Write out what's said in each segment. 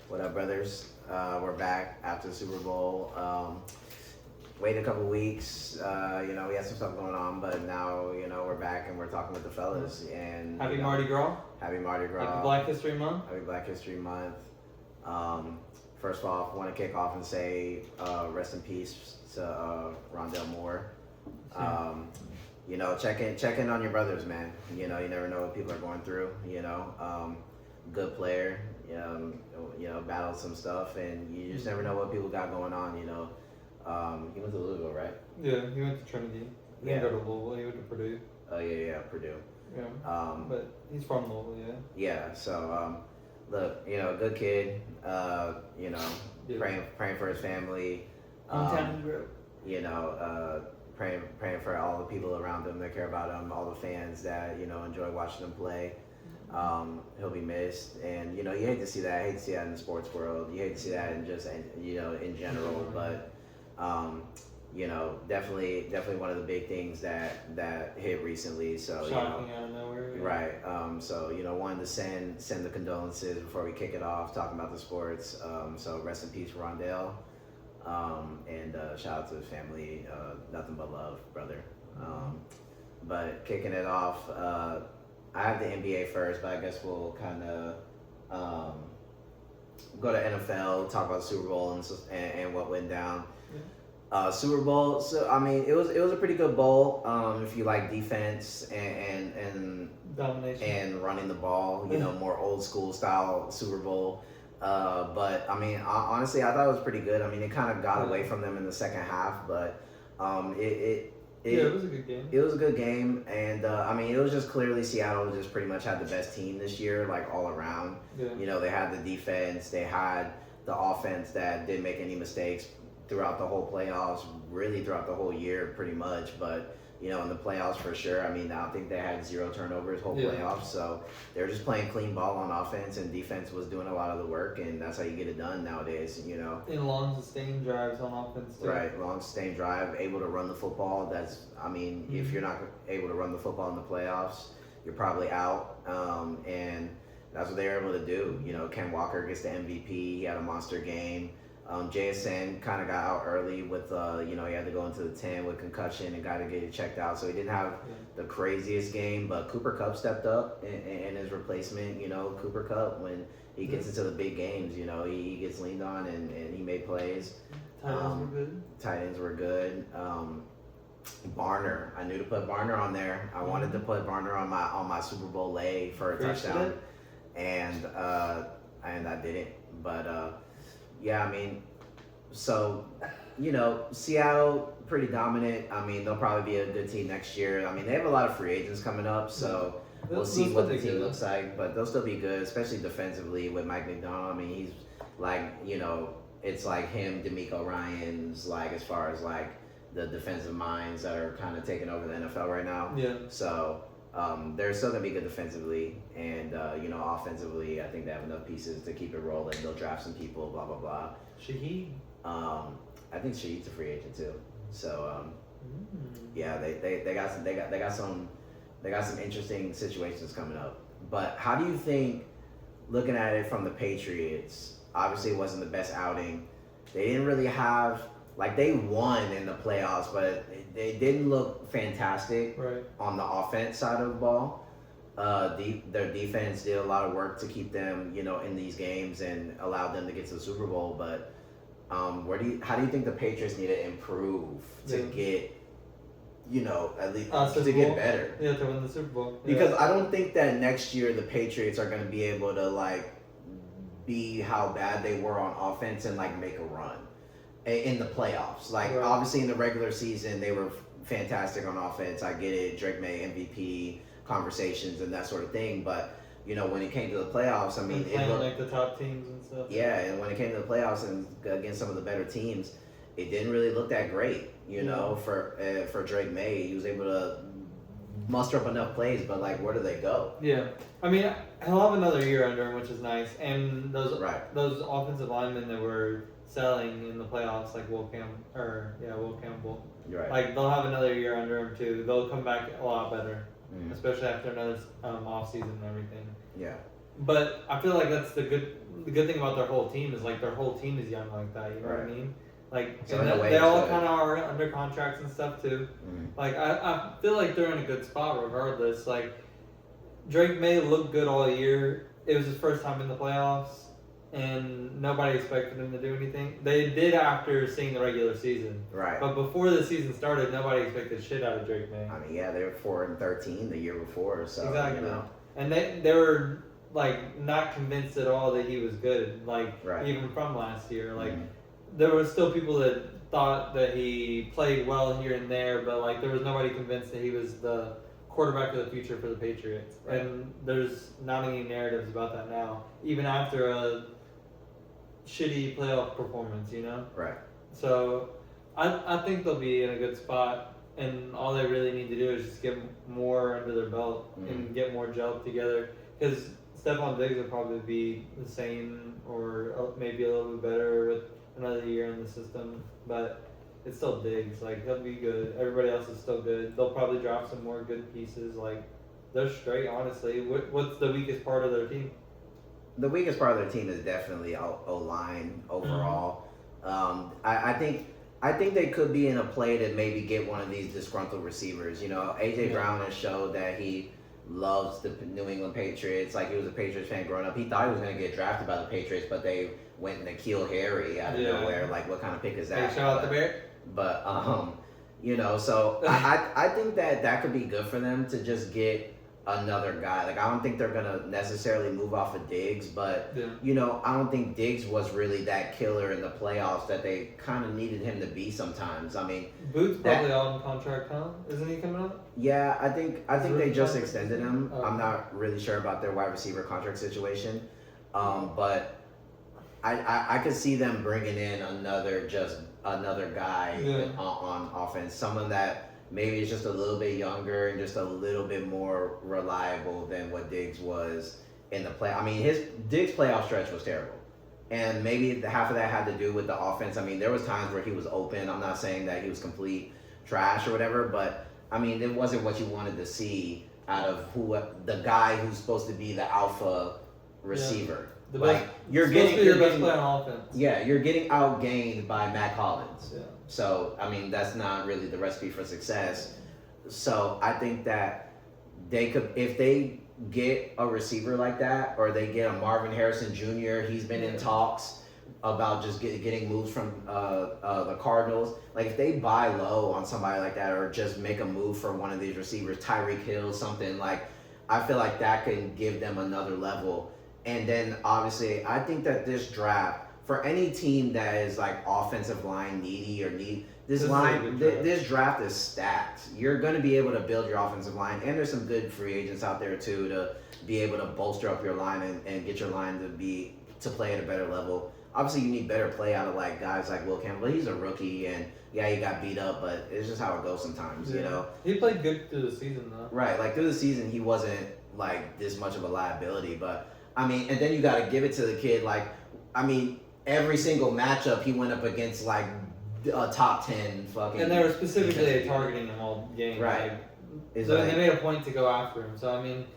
What up, brothers? We're back after the Super Bowl. Waited a couple weeks. We had some stuff going on, but now we're back and we're talking with the fellas. And Happy Mardi Gras. Happy Mardi Gras. Happy Black History Month. Happy Black History Month. First off, want to kick off and say rest in peace to Rondell Moore. Check in on your brothers, man. You never know what people are going through. Good player. Battled some stuff, and you just never know what people got going on. He went to Louisville, right? Yeah, he went to Trinity. He didn't go to Louisville. He went to Purdue. Oh yeah, Purdue. Yeah. But he's from Louisville, yeah. Yeah. So look, good kid. Praying for his family. Hometown group. Praying for all the people around him that care about him, all the fans that enjoy watching him play. He'll be missed, and you hate to see that. I hate to see that in the sports world. You hate to see that in just in general, but definitely one of the big things that hit recently. So shocking out of nowhere. Yeah. Right. So wanted to send the condolences before we kick it off, talking about the sports. So rest in peace, Rondell, and shout out to his family. Nothing but love, brother. But kicking it off. I have the NBA first, but I guess we'll kind of go to NFL, talk about the Super Bowl and what went down. Yeah. Super Bowl. So I mean, it was a pretty good bowl. If you like defense and domination and running the ball, more old school style Super Bowl. But I mean, honestly, I thought it was pretty good. I mean, it kind of got away from them in the second half, but it was a good game. It was a good game, and it was just clearly Seattle just pretty much had the best team this year, like all around. Yeah. They had the defense, they had the offense that didn't make any mistakes throughout the whole playoffs, really throughout the whole year, pretty much. But in the playoffs for sure. I mean, I think they had 0 turnovers whole playoffs, so they were just playing clean ball on offense, and defense was doing a lot of the work, and that's how you get it done nowadays. In long sustained drives on offense too. Right, long sustained drive, able to run the football. If you're not able to run the football in the playoffs, you're probably out. And that's what they were able to do. Ken Walker gets the MVP. He had a monster game. JSN kind of got out early with, he had to go into the 10 with concussion and got to get it checked out. So he didn't have the craziest game, but Cooper Kupp stepped up in his replacement. Cooper Kupp, when he gets into the big games, he gets leaned on and he made plays. Tight ends were good. Barner, I knew to put Barner on there. I wanted to put Barner on my Super Bowl lay for a touchdown, and I didn't. But Seattle pretty dominant. They'll probably be a good team next year. They have a lot of free agents coming up, so we'll see what the team looks like. But they'll still be good, especially defensively with Mike McDonald. He's like, it's like him, D'Amico Ryans, like as far as like the defensive minds that are kind of taking over the NFL right now. Yeah. So they're still gonna be good defensively, and offensively, I think they have enough pieces to keep it rolling. They'll draft some people, blah blah blah. Shaheed. I think Shaheed's a free agent too. So yeah, they got some interesting situations coming up. But how do you think, looking at it from the Patriots, obviously it wasn't the best outing. They didn't really have. Like, they won in the playoffs, but they didn't look fantastic on the offense side of the ball. Their defense did a lot of work to keep them, in these games and allowed them to get to the Super Bowl. But how do you think the Patriots need to improve to get, at least to get better? Yeah, to win the Super Bowl. Because I don't think that next year the Patriots are going to be able to, like, be how bad they were on offense and, like, make a run in the playoffs. Like, obviously in the regular season, they were fantastic on offense. I get it. Drake May MVP conversations and that sort of thing. But, when it came to the playoffs, it looked like the top teams and stuff. Yeah, and when it came to the playoffs and against some of the better teams, it didn't really look that great, for Drake May. He was able to muster up enough plays, but, like, where do they go? Yeah. He'll have another year under him, which is nice. And those offensive linemen that were selling in the playoffs, like Will Campbell. You're right. Like, they'll have another year under him too. They'll come back a lot better, especially after another off season and everything. Yeah. But I feel like that's the good thing about their whole team is like their whole team is young like that. You know what I mean? Like, so and they all kind of are under contracts and stuff too. Like, I feel like they're in a good spot regardless. Like, Drake May looked good all year. It was his first time in the playoffs, and nobody expected him to do anything. They did after seeing the regular season. Right. But before the season started, nobody expected shit out of Drake May. I mean, yeah, they were 4-13 the year before, so exactly. You know. And they were like not convinced at all that he was good. Like even from last year, like there were still people that thought that he played well here and there, but like there was nobody convinced that he was the quarterback of the future for the Patriots. Right. And there's not any narratives about that now, even after a shitty playoff performance, you know? Right. So I think they'll be in a good spot, and all they really need to do is just get more under their belt and get more gelled together, because Stephon Diggs will probably be the same or maybe a little bit better with another year in the system, but it's still Diggs. Like, he'll be good. Everybody else is still good. They'll probably drop some more good pieces. Like, they're straight, honestly. What's the weakest part of their team? The weakest part of their team is definitely O-line overall. I think they could be in a play to maybe get one of these disgruntled receivers. You know, A.J. Brown has showed that he loves the New England Patriots. Like, he was a Patriots fan growing up. He thought he was going to get drafted by the Patriots, but they went and N'Keal Harry out of nowhere. Like, what kind of pick is that? Hey, shout out the Bear. But you know, so I think that could be good for them to just get another guy. Like, I don't think they're gonna necessarily move off of Diggs, but you know, I don't think Diggs was really that killer in the playoffs that they kind of needed him to be sometimes. I mean, Boots probably out on contract, huh? Isn't he coming up? Yeah, I think they just extended him. I'm not really sure about their wide receiver contract situation, but I could see them bringing in another guy on offense, someone that maybe is just a little bit younger and just a little bit more reliable than what Diggs was in the play. I mean, his Diggs playoff stretch was terrible, and maybe half of that had to do with the offense. I mean, there was times where he was open. I'm not saying that he was complete trash or whatever, but I mean, it wasn't what you wanted to see out of the guy who's supposed to be the alpha receiver. You're getting player on offense. Yeah, you're getting outgained by Matt Collins. Yeah. So I mean, that's not really the recipe for success. So I think that they could, if they get a receiver like that, or they get a Marvin Harrison Jr. He's been in talks about just getting moves from the Cardinals. Like, if they buy low on somebody like that, or just make a move for one of these receivers, Tyreek Hill, something like, I feel like that can give them another level. And then obviously, I think that this draft, for any team that is like offensive line needy this draft is stacked. You're going to be able to build your offensive line, and there's some good free agents out there too to be able to bolster up your line and get your line to play at a better level. Obviously, you need better play out of like guys like Will Campbell. He's a rookie, and yeah, he got beat up, but it's just how it goes sometimes, you know? He played good through the season, though. Right, like through the season, he wasn't like this much of a liability, but I mean, and then you got to give it to the kid. Like, I mean, every single matchup he went up against like a top 10 fucking. And they were specifically targeting him all game. Right. Like, so they made a point to go after him. So I mean,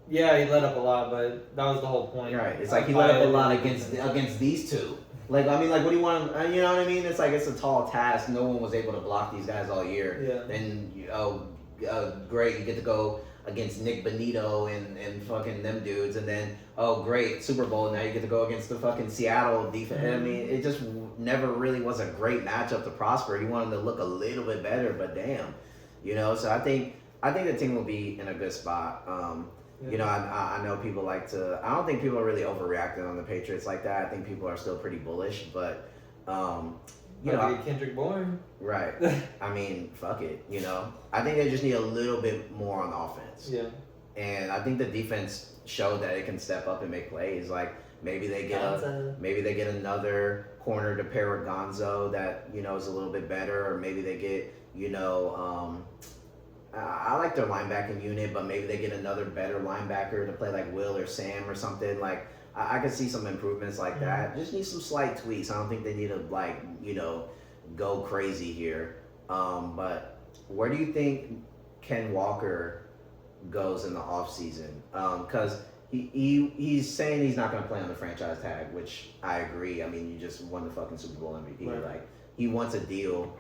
yeah, he let up a lot, but that was the whole point. Right. It's like he let up a lot against these two. Like, I mean, like, what do you want? You know what I mean? It's like, it's a tall task. No one was able to block these guys all year. Yeah. And great, you get to go against Nick Bonito and fucking them dudes, and then great, Super Bowl, now you get to go against the fucking Seattle defense. I mean, it just never really was a great matchup to prosper. You wanted to look a little bit better, but damn, you know. So I think the team will be in a good spot. You know, I know people like to. I don't think people are really overreacting on the Patriots like that. I think people are still pretty bullish, but you know, Kendrick Bourne. Right. I mean, fuck it. You know, I think they just need a little bit more on the offense. Yeah. And I think the defense showed that it can step up and make plays. Like, maybe they get another corner to pair with Gonzo that, you know, is a little bit better, or maybe they get, you know, I like their linebacking unit, but maybe they get another better linebacker to play like Will or Sam or something. Like, I could see some improvements like that. Just need some slight tweaks. I don't think they need to, like, you know, go crazy here. But where do you think Ken Walker goes in the offseason? Because He's saying he's not going to play on the franchise tag, which I agree. I mean, you just won the fucking Super Bowl MVP. Right. Like, he wants a deal.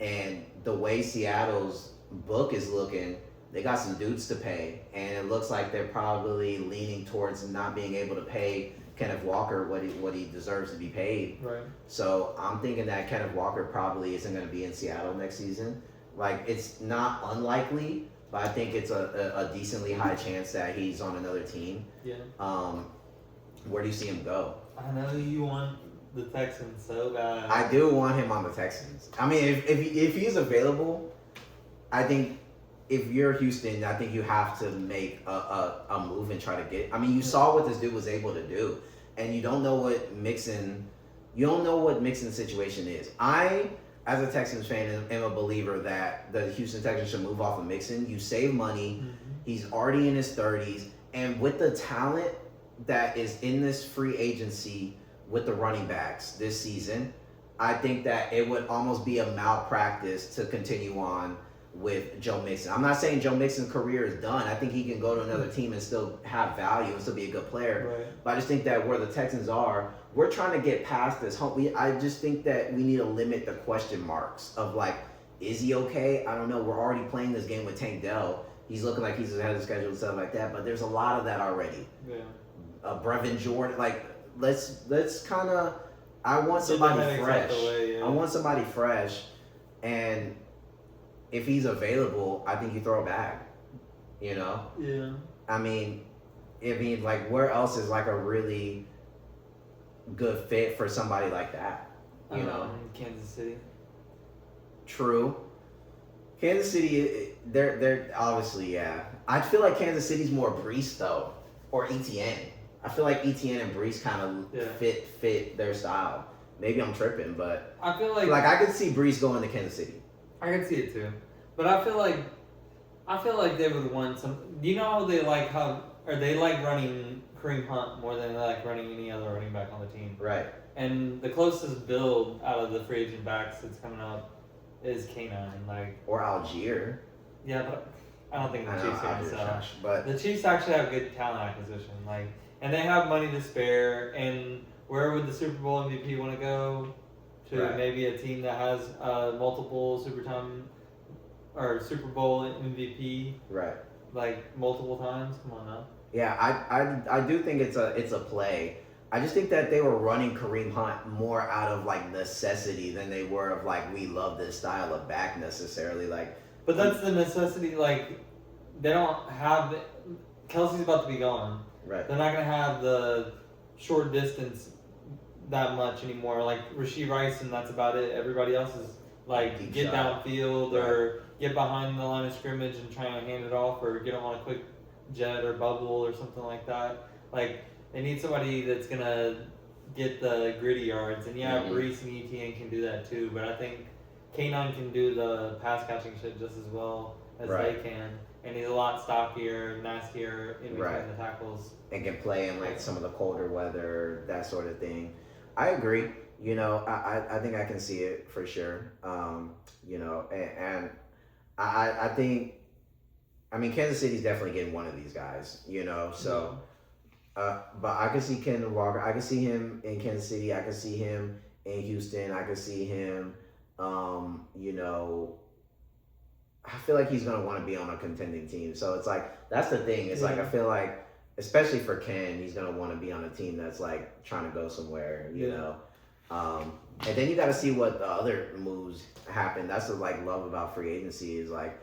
And the way Seattle's book is looking, they got some dudes to pay, and it looks like they're probably leaning towards not being able to pay Kenneth Walker what he deserves to be paid. Right. So I'm thinking that Kenneth Walker probably isn't going to be in Seattle next season. Like, it's not unlikely, but I think it's a decently high chance that he's on another team. Yeah. Where do you see him go? I know you want the Texans so bad. I do want him on the Texans. I mean, if he's available, I think if you're Houston, I think you have to make a move and try to get. I mean, you saw what this dude was able to do, and you don't know what Mixon situation is. I, as a Texans fan, am a believer that the Houston Texans should move off of Mixon. You save money. Mm-hmm. He's already in his 30s, and with the talent that is in this free agency with the running backs this season, I think that it would almost be a malpractice to continue on with Joe Mixon. I'm not saying Joe Mixon's career is done. I think he can go to another team and still have value and still be a good player. Right. But I just think that where the Texans are, we're trying to get past this hump. I just think that we need to limit the question marks of like, is he okay? I don't know. We're already playing this game with Tank Dell. He's looking like he's ahead of the schedule and stuff like that. But there's a lot of that already. Yeah. Brevin Jordan, like let's kind of. I want somebody fresh. I want somebody fresh, and if he's available, I think you throw it back. You know. Yeah. I mean, like where else is like a really good fit for somebody like that? You know. Kansas City. True. Kansas City, they're obviously, yeah. I feel like Kansas City's more Brees though, or ETN. I feel like ETN and Brees kind of fit their style. Maybe I'm tripping, but I feel like I could see Brees going to Kansas City. I could see it too, but I feel like they would want some. Do you know how they like running Kareem Hunt more than they like running any other running back on the team? Right. And the closest build out of the free agent backs that's coming up is K9, or Algier. Yeah, but I don't think the Chiefs are gonna sell. But the Chiefs actually have good talent acquisition, and they have money to spare. And where would the Super Bowl MVP want to go? To right. Maybe a team that has multiple Super Bowl MVP, right? Like multiple times. Come on now. Yeah, I do think it's a play. I just think that they were running Kareem Hunt more out of like necessity than they were of like we love this style of back necessarily. Like, but that's the necessity. Like, they don't have Kelsey's about to be gone. Right. They're not gonna have the short distance that much anymore. Like Rashee Rice, and that's about it. Everybody else is like deep get shot. Downfield or get behind the line of scrimmage and try and hand it off, or get them on a quick jet or bubble or something like that. Like, they need somebody that's gonna get the gritty yards, and Brees and ETN can do that too. But I think K9 can do the pass catching shit just as well as they can, and he's a lot stockier, nastier in between the tackles, and can play in like some of the colder weather, that sort of thing. I agree. You know, I think I can see it for sure. You know, and I think, I mean, Kansas City's definitely getting one of these guys. You know, so. But I could see Ken Walker. I could see him in Kansas City. I could see him in Houston. I could see him, you know, I feel like he's going to want to be on a contending team. So it's like, that's the thing. It's like, I feel like, especially for Ken, he's going to want to be on a team that's like trying to go somewhere, you know. And then you got to see what the other moves happen. That's what like love about free agency is like,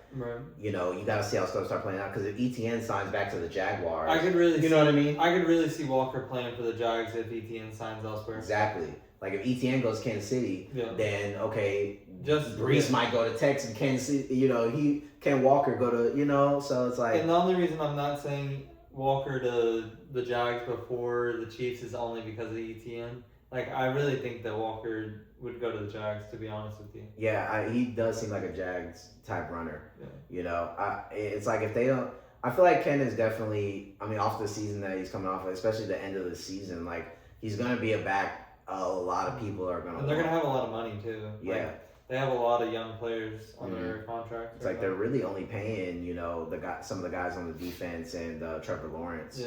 you know, you got to see how it's going to start playing out. Because if ETN signs back to the Jaguars, I could really, you know what I mean? I could really see Walker playing for the Jags if ETN signs elsewhere. Exactly. Like if ETN goes to Kansas City, then okay, just Brees might go to Texas, Kansas City. You know, Ken Walker go to, you know. So it's like. And the only reason I'm not saying Walker to the Jags before the Chiefs is only because of ETN. Like, I really think that Walker would go to the Jags, to be honest with you. Yeah, he does seem like a Jags type runner. Yeah. You know, it's like if they don't, I feel like Ken is definitely, I mean, off the season that he's coming off of, especially the end of the season, like he's gonna be a back. A lot of people are gonna. And they're gonna have a lot of money too. Yeah. they have a lot of young players on their contracts. It's like they're really only paying, some of the guys on the defense and Trevor Lawrence.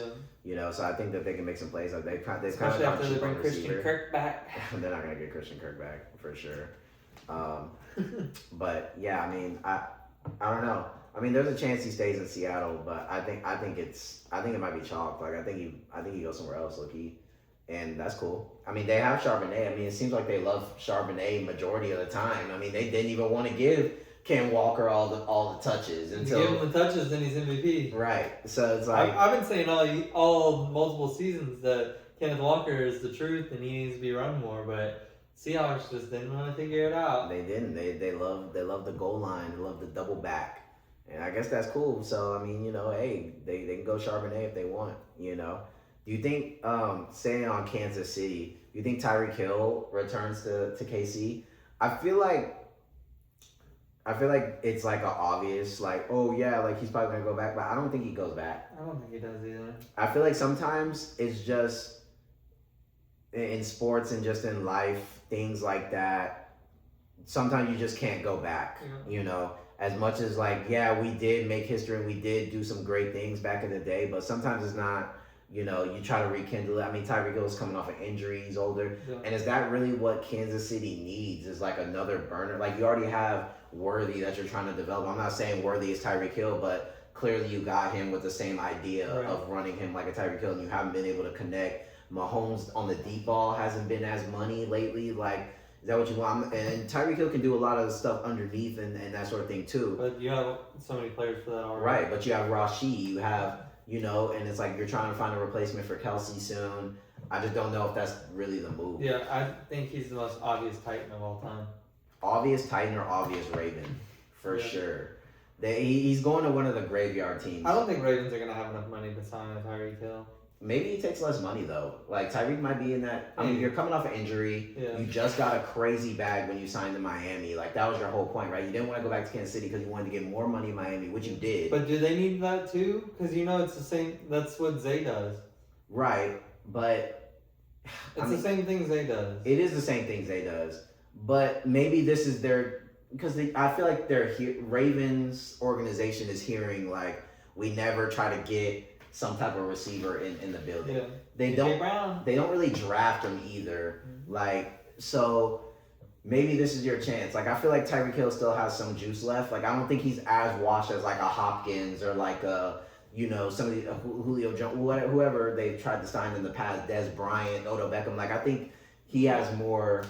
Yeah. So I think that they can make some plays. Like they've kind of Especially gone after they cheap on bring Christian receiver. Kirk back. They're not gonna get Christian Kirk back for sure. But yeah, I mean, I don't know. I mean, there's a chance he stays in Seattle, but I think it might be chalk. Like I think he goes somewhere else, look and that's cool. I mean, they have Charbonnet. I mean, it seems like they love Charbonnet majority of the time. I mean, they didn't even want to give Ken Walker all the touches until you give him the touches, then he's MVP. Right. So it's like I've been saying all multiple seasons that Kenneth Walker is the truth and he needs to be run more, but Seahawks just didn't want to figure it out. They didn't. They love the goal line. They love the double back. And I guess that's cool. So, I mean, hey, they can go Charbonnet if they want, Do you think, staying on Kansas City, do you think Tyreek Hill returns to KC? I feel like it's like an obvious, like, oh, yeah, like he's probably going to go back. But I don't think he goes back. I don't think he does either. I feel like sometimes it's just in sports and just in life, things like that, sometimes you just can't go back, As much as like, yeah, we did make history and we did do some great things back in the day, but sometimes it's not, you try to rekindle it. I mean, Tyreek Hill's coming off an injury, he's older. Yeah. And is that really what Kansas City needs is like another burner? Like you already have Worthy that you're trying to develop. I'm not saying Worthy is Tyreek Hill, but clearly you got him with the same idea of running him like a Tyreek Hill and you haven't been able to connect. Mahomes on the deep ball hasn't been as money lately. Like, is that what you want? And Tyreek Hill can do a lot of stuff underneath and that sort of thing too. But you have so many players for that already. Right, but you have Rashid, you have, and it's like you're trying to find a replacement for Kelsey soon. I just don't know if that's really the move. Yeah, I think he's the most obvious Titan of all time. Obvious Titan or obvious Raven, for sure. He's going to one of the graveyard teams. I don't think Ravens are going to have enough money to sign a Tyreek Hill. Maybe he takes less money though. Like Tyreek might be in that. I mean, you're coming off an injury. Yeah. You just got a crazy bag when you signed to Miami. Like that was your whole point, right? You didn't want to go back to Kansas City because you wanted to get more money in Miami, which you did. But do they need that too? Because it's the same. That's what Zay does. Right, but it's the same thing Zay does. It is the same thing Zay does, but maybe this is because I feel like their Ravens organization is hearing like we never try to get some type of receiver in the building. Yeah. They don't really draft them either. Mm-hmm. Like, so maybe this is your chance. Like, I feel like Tyreek Hill still has some juice left. Like, I don't think he's as washed as like a Hopkins or like a, somebody, Julio Jones, whoever they've tried to sign in the past, Des Bryant, Odell Beckham. Like, I think he has more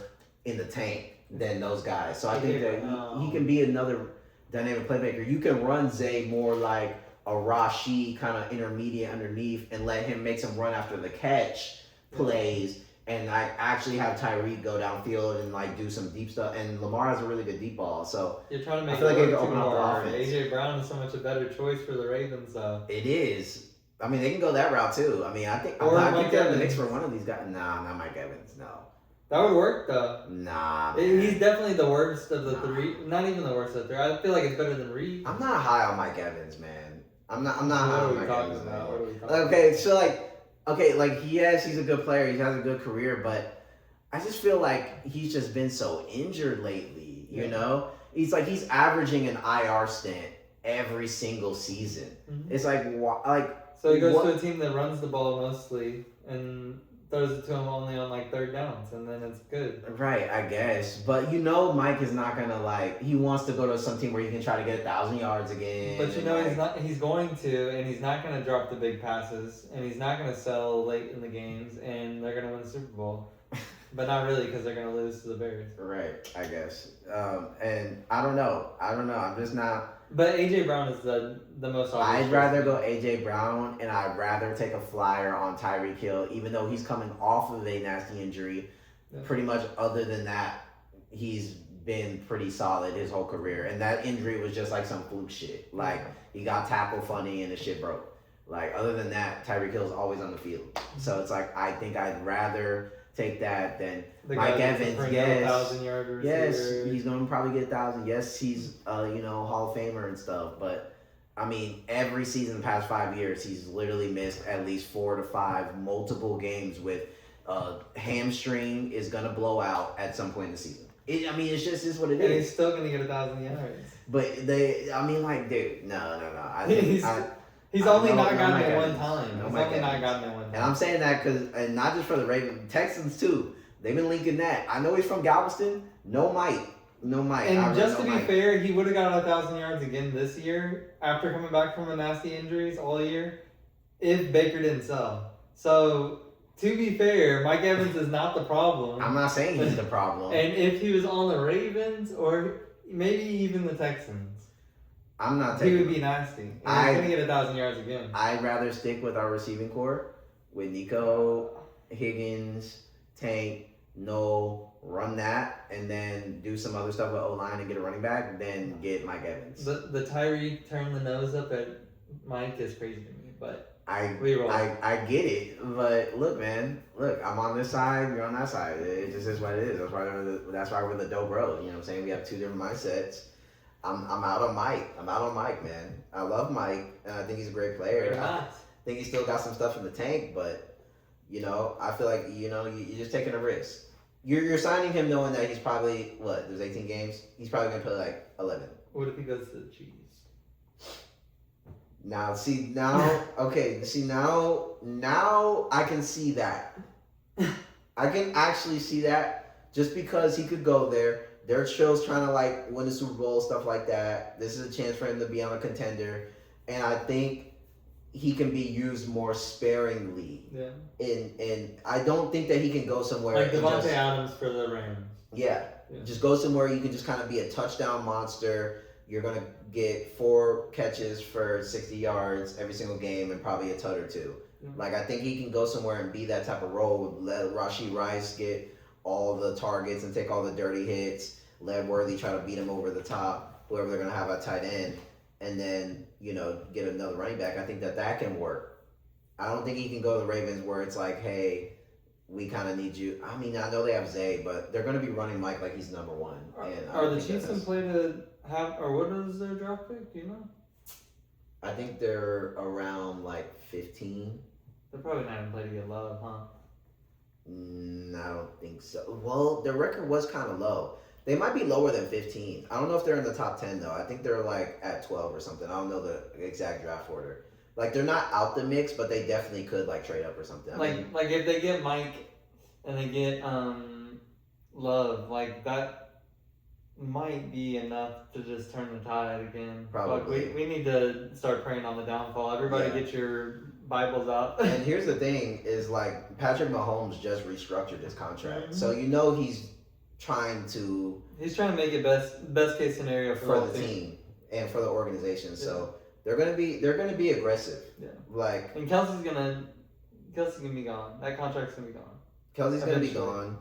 in the tank than those guys. So I think that he can be another dynamic playmaker. You can run Zay more like a Rashid kind of intermediate underneath and let him make some run after the catch plays and I actually have Tyreek go downfield and like do some deep stuff. And Lamar has a really good deep ball, so you're trying to make I feel like it it could work open up the offense. AJ Brown is so much a better choice for the Ravens, though. It is. I mean, they can go that route too. I mean, I think they're in the mix for one of these guys. Nah, not Mike Evans. No. That would work though. Nah, man. He's definitely the worst of the three. Not even the worst of the three. I feel like it's better than Reed. I'm not high on Mike Evans, man. I'm not high on Mike Evans. Okay, so like he's a good player. He has a good career, but I just feel like he's just been so injured lately. You know, he's averaging an IR stint every single season. Mm-hmm. It's like so he goes to a team that runs the ball mostly and throws it to him only on like third downs, and then it's good. Right, I guess. But Mike is not gonna he wants to go to some team where he can try to get 1,000 yards again. But he's not. He's going to, and he's not gonna drop the big passes, and he's not gonna sell late in the games, and they're gonna win the Super Bowl. But not really, because they're gonna lose to the Bears. Right, I guess. And I don't know. I'm just not. But AJ Brown is the most obvious. I'd rather go AJ Brown, and I'd rather take a flyer on Tyreek Hill, even though he's coming off of a nasty injury. Yeah. Pretty much, other than that, he's been pretty solid his whole career. And that injury was just like some fluke shit. Like, he got tackled funny and the shit broke. Like, other than that, Tyreek Hill's always on the field. So it's like, I think I'd rather take that than Mike Evans. Yes, he's going to probably get 1,000. Yes, he's Hall of Famer and stuff. But I mean, every season the past 5 years, he's literally missed at least 4 to 5 multiple games with hamstring is going to blow out at some point in the season. I mean, it's just is what it And is. he's still gonna get 1,000 yards. But I mean, like, dude, no. I He's think he's I- only no- not no gotten Mike it one Evans. time. No He's Mike only not Evans. gotten it one time. And I'm saying that because, and not just for the Ravens, Texans too. They've been linking that. I know he's from Galveston. No Mike. And just to be fair, he would have got 1,000 yards again this year after coming back from a nasty injuries all year if Baker didn't sell. So, to be fair, Mike Evans is not the problem. I'm not saying he's the problem. And if he was on the Ravens or maybe even the Texans, I'm not he taking. would be nasty. And he's going to get 1,000 yards again. I'd rather stick with our receiving core with Nico, Higgins, Tank, Noel, run that, and then do some other stuff with O-line and get a running back, then get Mike Evans. The Tyree turn the nose up at Mike is crazy to me, but I get it, but look, man, I'm on this side, you're on that side. It just is what it is. That's why we're the dope bros. You know what I'm saying? We have two different mindsets. I'm out on Mike, man. I love Mike, and I think he's a great player. I think he's still got some stuff in the tank, but I feel like you're just taking a risk. You're signing him knowing that he's probably there's 18 games. He's probably gonna play like 11. What if he goes to the Chiefs? Now I can see that. I can actually see that just because he could go there. Derek Schill's trying to like win the Super Bowl, stuff like that. This is a chance for him to be on a contender, and I think he can be used more sparingly. Yeah. And I don't think that he can go somewhere like Devontae Adams for the Rams. Yeah. Just go somewhere you can just kind of be a touchdown monster. You're gonna get 4 catches for 60 yards every single game and probably a tut or two. Yeah. Like I think he can go somewhere and be that type of role. Let Rashee Rice get all the targets and take all the dirty hits. Let Worthy try to beat him over the top. Whoever they're gonna have at tight end, and then get another running back. I think that can work. I don't think he can go to the Ravens where it's like, hey, we kind of need you. I mean, I know they have Zay, but they're gonna be running Mike like he's number one. And are the Chiefs in play to have, or what is their draft pick? Do you know? I think they're around like 15. They're probably not in play to get love, huh? I don't think so. Well, their record was kind of low. They might be lower than 15. I don't know if they're in the top 10 though. I think they're like at 12 or something. I don't know the exact draft order. Like they're not out the mix, but they definitely could like trade up or something. Like if they get Mike and they get Love, like that might be enough to just turn the tide again. Probably. But we need to start praying on the downfall. Everybody get your Bibles out. And here's the thing is like Patrick Mahomes just restructured his contract. Mm-hmm. So he's trying to make it best case scenario for the team and for the organization. Yeah. So they're gonna be aggressive. Yeah. Like and Kelsey's gonna be gone. That contract's gonna be gone. Kelsey's gonna be gone.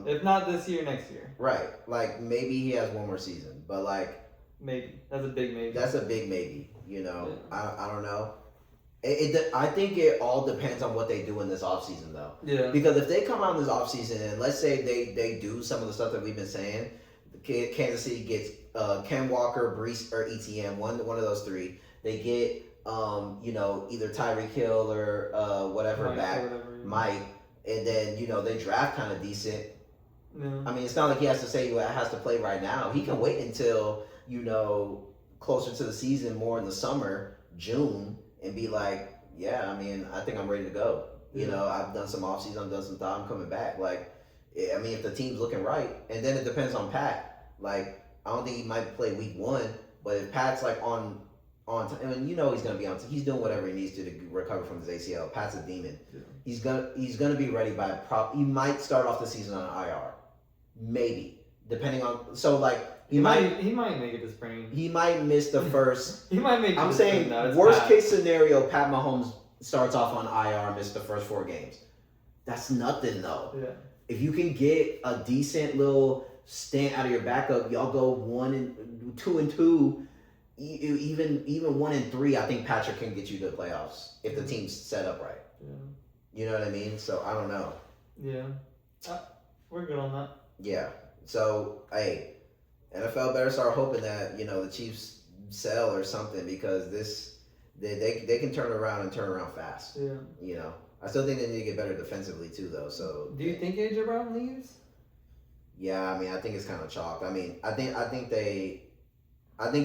If not this year, next year. Right. Like maybe he has one more season, but like maybe that's a big maybe. That's a big maybe. Yeah. I don't know. I think it all depends on what they do in this offseason, though. Yeah. Because if they come out in this offseason and let's say they do some of the stuff that we've been saying, Kansas City gets Ken Walker, Brees, or ETN, one of those three. They get either Tyreek Hill or whatever Mike back, or whatever, yeah. Mike, and then they draft kind of decent. Yeah. I mean, it's not like he has to say he has to play right now. He can wait until closer to the season, more in the summer, June. And be like, yeah, I mean, I think I'm ready to go. Yeah. I've done some offseason, I've done some thought, I'm coming back. Like, I mean, if the team's looking right, and then it depends on Pat. Like, I don't think he might play week 1, but if Pat's like on time, and he's gonna be on time. He's doing whatever he needs to recover from his ACL. Pat's a demon. Yeah. He's gonna be ready by he might start off the season on IR, maybe depending on He might make it to spring. He might miss the first. He might make it. I'm saying worst case scenario, Pat Mahomes starts off on IR, miss the first 4 games. That's nothing though. Yeah. If you can get a decent little stint out of your backup, y'all go 2-2, even 1-3. I think Patrick can get you to the playoffs if the team's set up right. Yeah. You know what I mean? So I don't know. Yeah. We're good on that. Yeah. So hey. NFL better start hoping that the Chiefs sell or something because they can turn around fast. Yeah. I still think they need to get better defensively too though. So do you think AJ Brown leaves? Yeah, I mean, I think it's kind of chalked. I mean, I think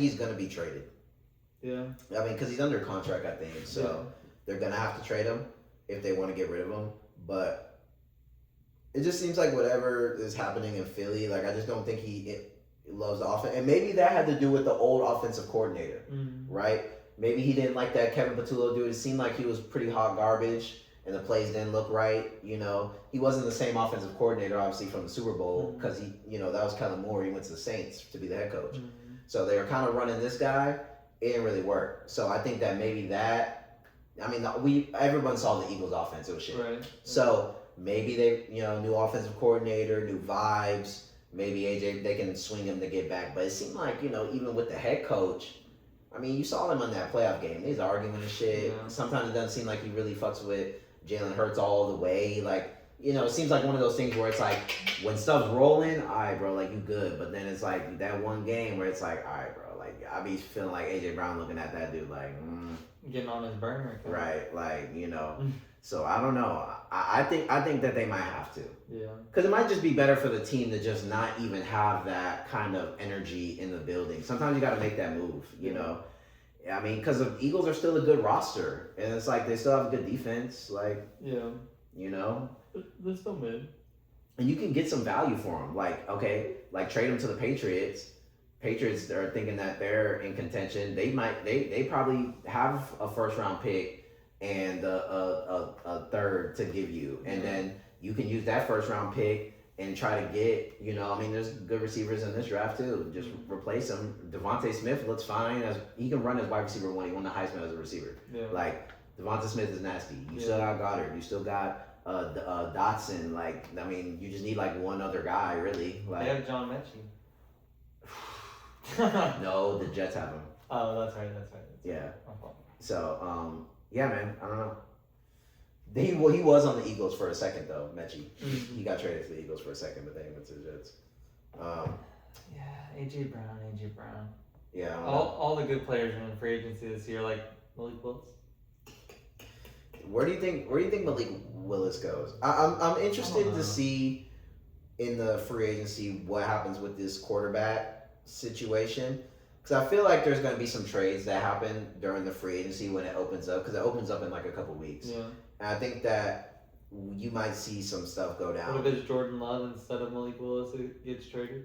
he's gonna be traded. Yeah. I mean, because he's under contract, I think, so they're gonna have to trade him if they want to get rid of him. But it just seems like whatever is happening in Philly, like I just don't think he loves the offense, and maybe that had to do with the old offensive coordinator, right? Maybe he didn't like that Kevin Patullo dude. It seemed like he was pretty hot garbage, and the plays didn't look right. You know, he wasn't the same offensive coordinator, obviously, from the Super Bowl because he, you know, that was Kellen Moore. He went to the Saints to be the head coach, so they were kind of running this guy. It didn't really work. So I think that maybe that. I mean, everyone saw the Eagles' offense. It was shit. Right. So maybe they, you know, new offensive coordinator, new vibes. Maybe AJ, they can swing him to get back. But it seemed like, you know, even with the head coach, I mean, you saw them on that playoff game. He's arguing and shit. Yeah. Sometimes it doesn't seem like he really fucks with Jalen Hurts all the way. Like, you know, it seems like one of those things where it's like, when stuff's rolling, all right, bro, like, you good. But then it's like that one game where it's like, all right, bro, like, I be feeling like AJ Brown looking at that dude like, getting on his burner. Right, like, you know. So I don't know. I think that they might have to. Yeah. Because it might just be better for the team to just not even have that kind of energy in the building. Sometimes you got to make that move, you know. I mean, because the Eagles are still a good roster, and it's like they still have a good defense, like, you know. They're still mid. And you can get some value for them. Like, okay, like trade them to the Patriots. Patriots are thinking that they're in contention. They probably have a first round pick and a third to give you, and then you can use that first round pick and try to get, you know, I mean, there's good receivers in this draft too. Just replace them. Devontae Smith looks fine as he can run as wide receiver one. He won the Heisman as a receiver. Yeah. Like Devontae Smith is nasty. You still got Goddard. You still got Dotson. Like, I mean, you just need like one other guy really. Like, they have John Mechie. No, the Jets have him. Oh, that's right. Yeah. So, yeah, man, I don't know. He was on the Eagles for a second though, Mechie. He got traded to the Eagles for a second, but then he went to the Jets. Yeah, AJ Brown. Yeah. All the good players are in free agency this year, like Malik Willis. Where do you think Malik Willis goes? I'm interested to see in the free agency what happens with this quarterback situation. Because I feel like there's going to be some trades that happen during the free agency when it opens up. Because it opens up in like a couple weeks. Yeah. And I think that you might see some stuff go down. What if it's Jordan Love instead of Malik Willis who gets traded?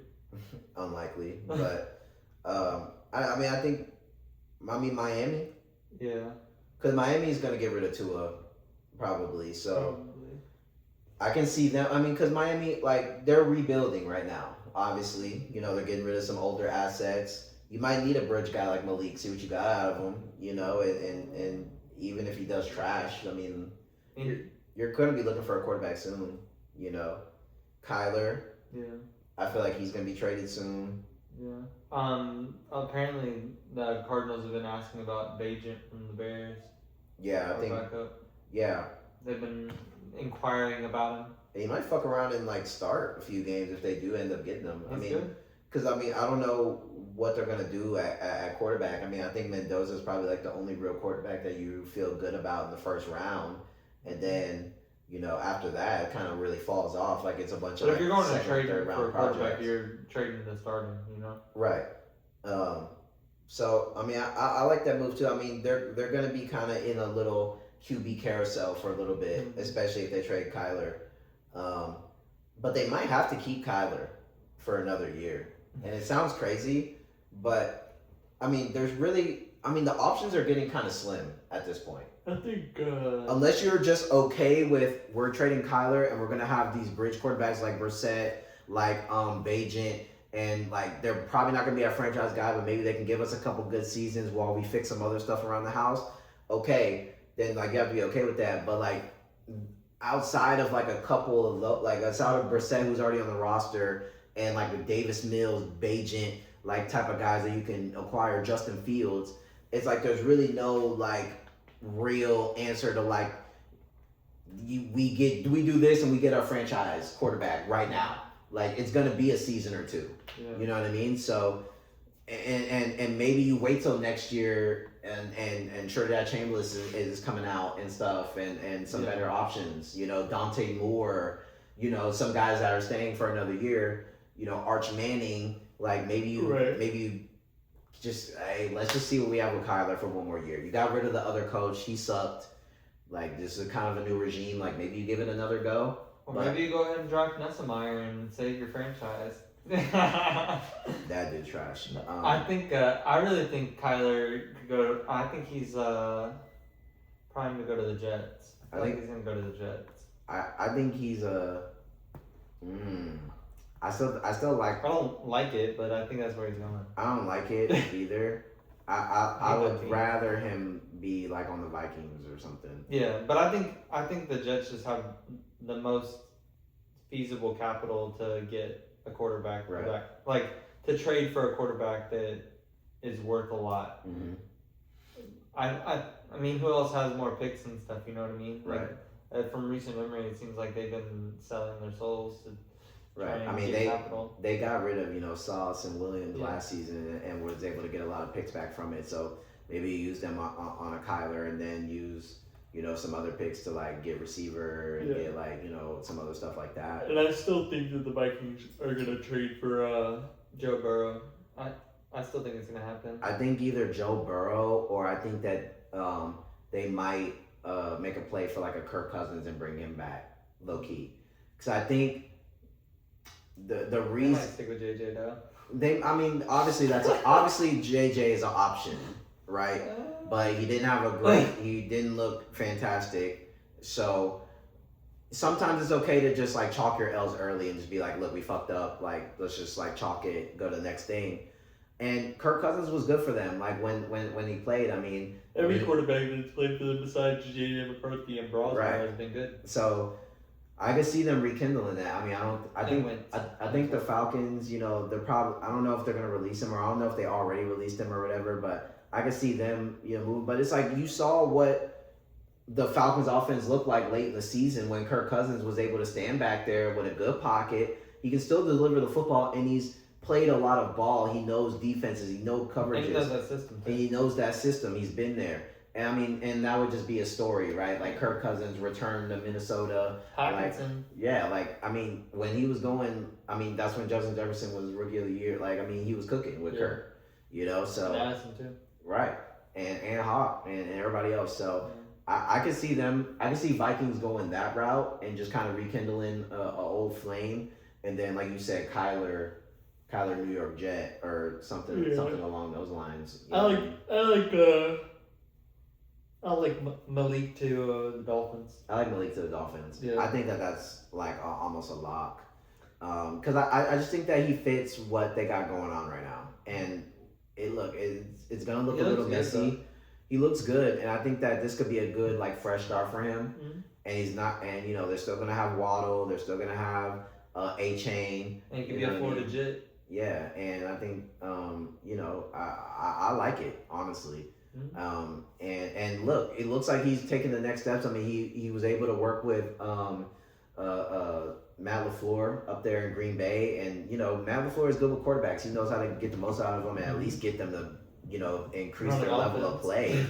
Unlikely. But, I mean, Miami. Yeah. Because Miami is going to get rid of Tua, probably. So, I can see them. I mean, because Miami, like, they're rebuilding right now. Obviously, you know, they're getting rid of some older assets. You might need a bridge guy like Malik, see what you got out of him, you know, and even if he does trash, I mean, you're going to be looking for a quarterback soon, you know. Kyler. Yeah. I feel like he's going to be traded soon. Yeah. Apparently the Cardinals have been asking about Bajent from the Bears. Yeah, I think. Backup. Yeah. They've been inquiring about him. He might fuck around and like start a few games if they do end up getting them. I mean, because I don't know what they're gonna do at quarterback. I mean, I think Mendoza's probably like the only real quarterback that you feel good about in the first round, and then you know after that it kind of really falls off. Like it's a bunch of. But if you're going to trade for a quarterback, you're trading the starting. You know. Right. So I mean, I like that move too. I mean, they're gonna be kind of in a little QB carousel for a little bit, especially if they trade Kyler. But they might have to keep Kyler for another year. And it sounds crazy, but I mean, the options are getting kind of slim at this point. I think unless you're just okay with we're trading Kyler and we're gonna have these bridge quarterbacks like Brissett, like Bajent, and like they're probably not gonna be our franchise guy, but maybe they can give us a couple good seasons while we fix some other stuff around the house. Okay, then like you have to be okay with that. But like outside of like a couple of outside of Brissett who's already on the roster and like with Davis Mills, Bajent, like type of guys that you can acquire, Justin Fields, it's like there's really no like real answer to like we do this and we get our franchise quarterback right now. Like it's gonna be a season or two. Yeah. You know what I mean? So and maybe you wait till next year and Trinidad Chambliss is coming out and stuff and some better options, you know, Dante Moore, you know, some guys that are staying for another year. Arch Manning. Like maybe you just hey, let's just see what we have with Kyler for one more year. You got rid of the other coach; he sucked. Like this is kind of a new regime. Like maybe you give it another go. Or maybe you go ahead and draft Nessemeyer and save your franchise. That dude trash. I really think Kyler could go. I think he's primed to go to the Jets. I think he's gonna go to the Jets. I think he's a. I still like. I don't like it, but I think that's where he's going. I don't like it either. I would rather him be like on the Vikings or something. Yeah, but I think the Jets just have the most feasible capital to get a quarterback. Right. Like to trade for a quarterback that is worth a lot. Mm-hmm. I mean, who else has more picks and stuff? You know what I mean? Right. Like, from recent memory, it seems like they've been selling their souls to. Right. I mean, they got rid of Sauce and Williams last season and was able to get a lot of picks back from it. So maybe you use them on a Kyler and then use some other picks to like get receiver and get like some other stuff like that. And I still think that the Vikings are gonna trade for Joe Burrow. I still think it's gonna happen. I think either Joe Burrow or I think that they might make a play for like a Kirk Cousins and bring him back low key because I think. The reason I might stick with JJ though. Obviously JJ is an option, right? But he didn't have he didn't look fantastic. So sometimes it's okay to just like chalk your L's early and just be like, look, we fucked up. Like let's just like chalk it, go to the next thing. And Kirk Cousins was good for them. Like when he played, every quarterback that's played for them besides JJ McCarthy and Broswell has been good. So. I could see them rekindling that. I think the Falcons, they're probably. I don't know if they're gonna release him or I don't know if they already released him or whatever. But I could see them, move. But it's like you saw what the Falcons' offense looked like late in the season when Kirk Cousins was able to stand back there with a good pocket. He can still deliver the football, and he's played a lot of ball. He knows defenses. He knows coverages. And he knows that system. And he knows that system. He's been there. And that would just be a story, right? Like Kirk Cousins returned to Minnesota. Hawkinson. When he was going, that's when Justin Jefferson was Rookie of the Year. He was cooking with Kirk, so. Madison too. Right. And Hawk and everybody else. So I could see Vikings going that route and just kind of rekindling a old flame. And then, like you said, Kyler New York Jet or something along those lines. I like Malik to the Dolphins. I like Malik to the Dolphins. Yeah. I think that's like almost a lock. Because I just think that he fits what they got going on right now. And it's going to look a little messy. He looks good. And I think that this could be a good like fresh start for him. Mm-hmm. And he's not, and they're still going to have Waddle. They're still going to have A-Chain. And he can be a Florida Jet. Yeah. And I think, I like it, honestly. Mm-hmm. And look, it looks like he's taking the next steps. He was able to work with Matt LaFleur up there in Green Bay, and Matt LaFleur is good with quarterbacks. He knows how to get the most out of them and at least get them to increase their level of play.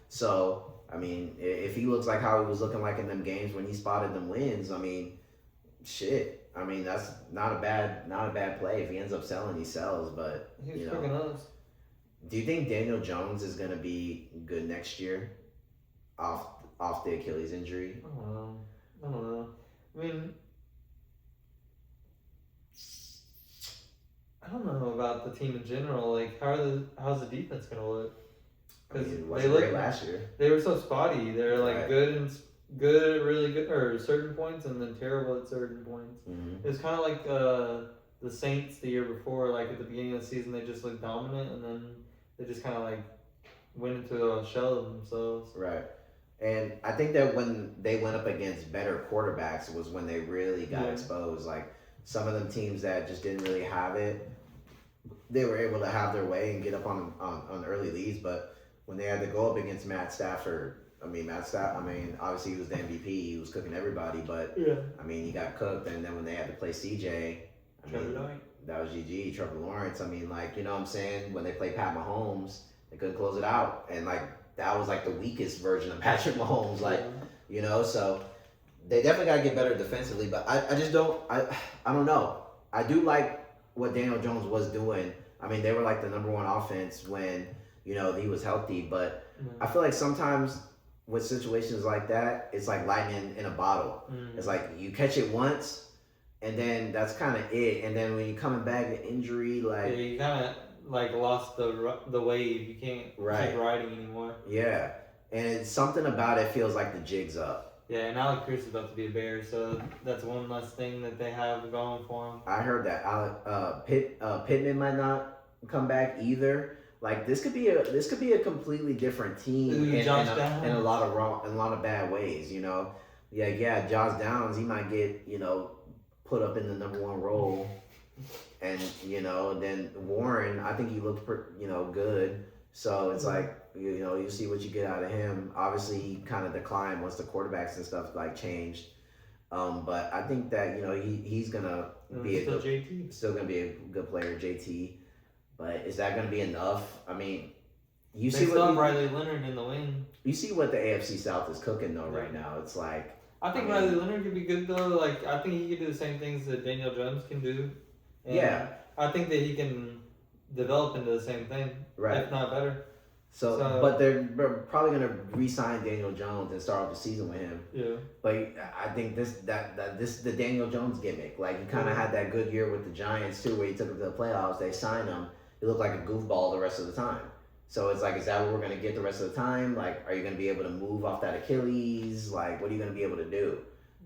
So if he looks like how he was looking like in them games when he spotted them wins, shit. That's not a bad play. If he ends up selling, he sells. But he's freaking us. Do you think Daniel Jones is going to be good next year off the Achilles injury? I don't know. I don't know about the team in general. Like, how's the defense going to look? Because they looked great last year. They were so spotty. They were like good, really good, or certain points, and then terrible at certain points. Mm-hmm. It was kind of like the Saints the year before. Like at the beginning of the season, they just looked dominant, and then they just kind of like went into a shell of themselves. Right. And I think that when they went up against better quarterbacks was when they really got exposed. Like some of them teams that just didn't really have it, they were able to have their way and get up on early leads. But when they had to go up against Matt Stafford, obviously he was the MVP. He was cooking everybody. But, he got cooked. And then when they had to play CJ, that was GG, Trevor Lawrence. you know what I'm saying? When they played Pat Mahomes, they couldn't close it out. And, that was, the weakest version of Patrick Mahomes. So they definitely got to get better defensively. But I just don't – I don't know. I do like what Daniel Jones was doing. I mean, they were like the number one offense when he was healthy. But I feel like sometimes with situations like that, it's like lightning in a bottle. It's like you catch it once, and then that's kind of it. And then when you're coming back with injury, like you kind of like lost the wave. You can't keep riding anymore. Yeah, and it's something about it feels like the jig's up. Yeah, and Alec Pierce is about to be a Bear, so that's one less thing that they have going for him. I heard that Pittman might not come back either. Like this could be a completely different team in a lot of bad ways. Yeah. Josh Downs, he might get put up in the number one role, and then Warren, I think he looked good. So it's like you see what you get out of him. Obviously, he kind of declined once the quarterbacks and stuff like changed. But I think that he's gonna be still gonna be a good player, JT. But is that gonna be enough? I mean, they still have Riley Leonard in the wing. You see what the AFC South is cooking though right now. It's like I think Riley Leonard could be good though. Like I think he could do the same things that Daniel Jones can do. And I think that he can develop into the same thing, if not better. So, but they're probably gonna re-sign Daniel Jones and start off the season with him. Yeah. But I think this the Daniel Jones gimmick. Like he kind of had that good year with the Giants too, where he took them to the playoffs. They signed him. He looked like a goofball the rest of the time. So it's like, is that what we're gonna get the rest of the time? Like, are you gonna be able to move off that Achilles? Like, what are you gonna be able to do?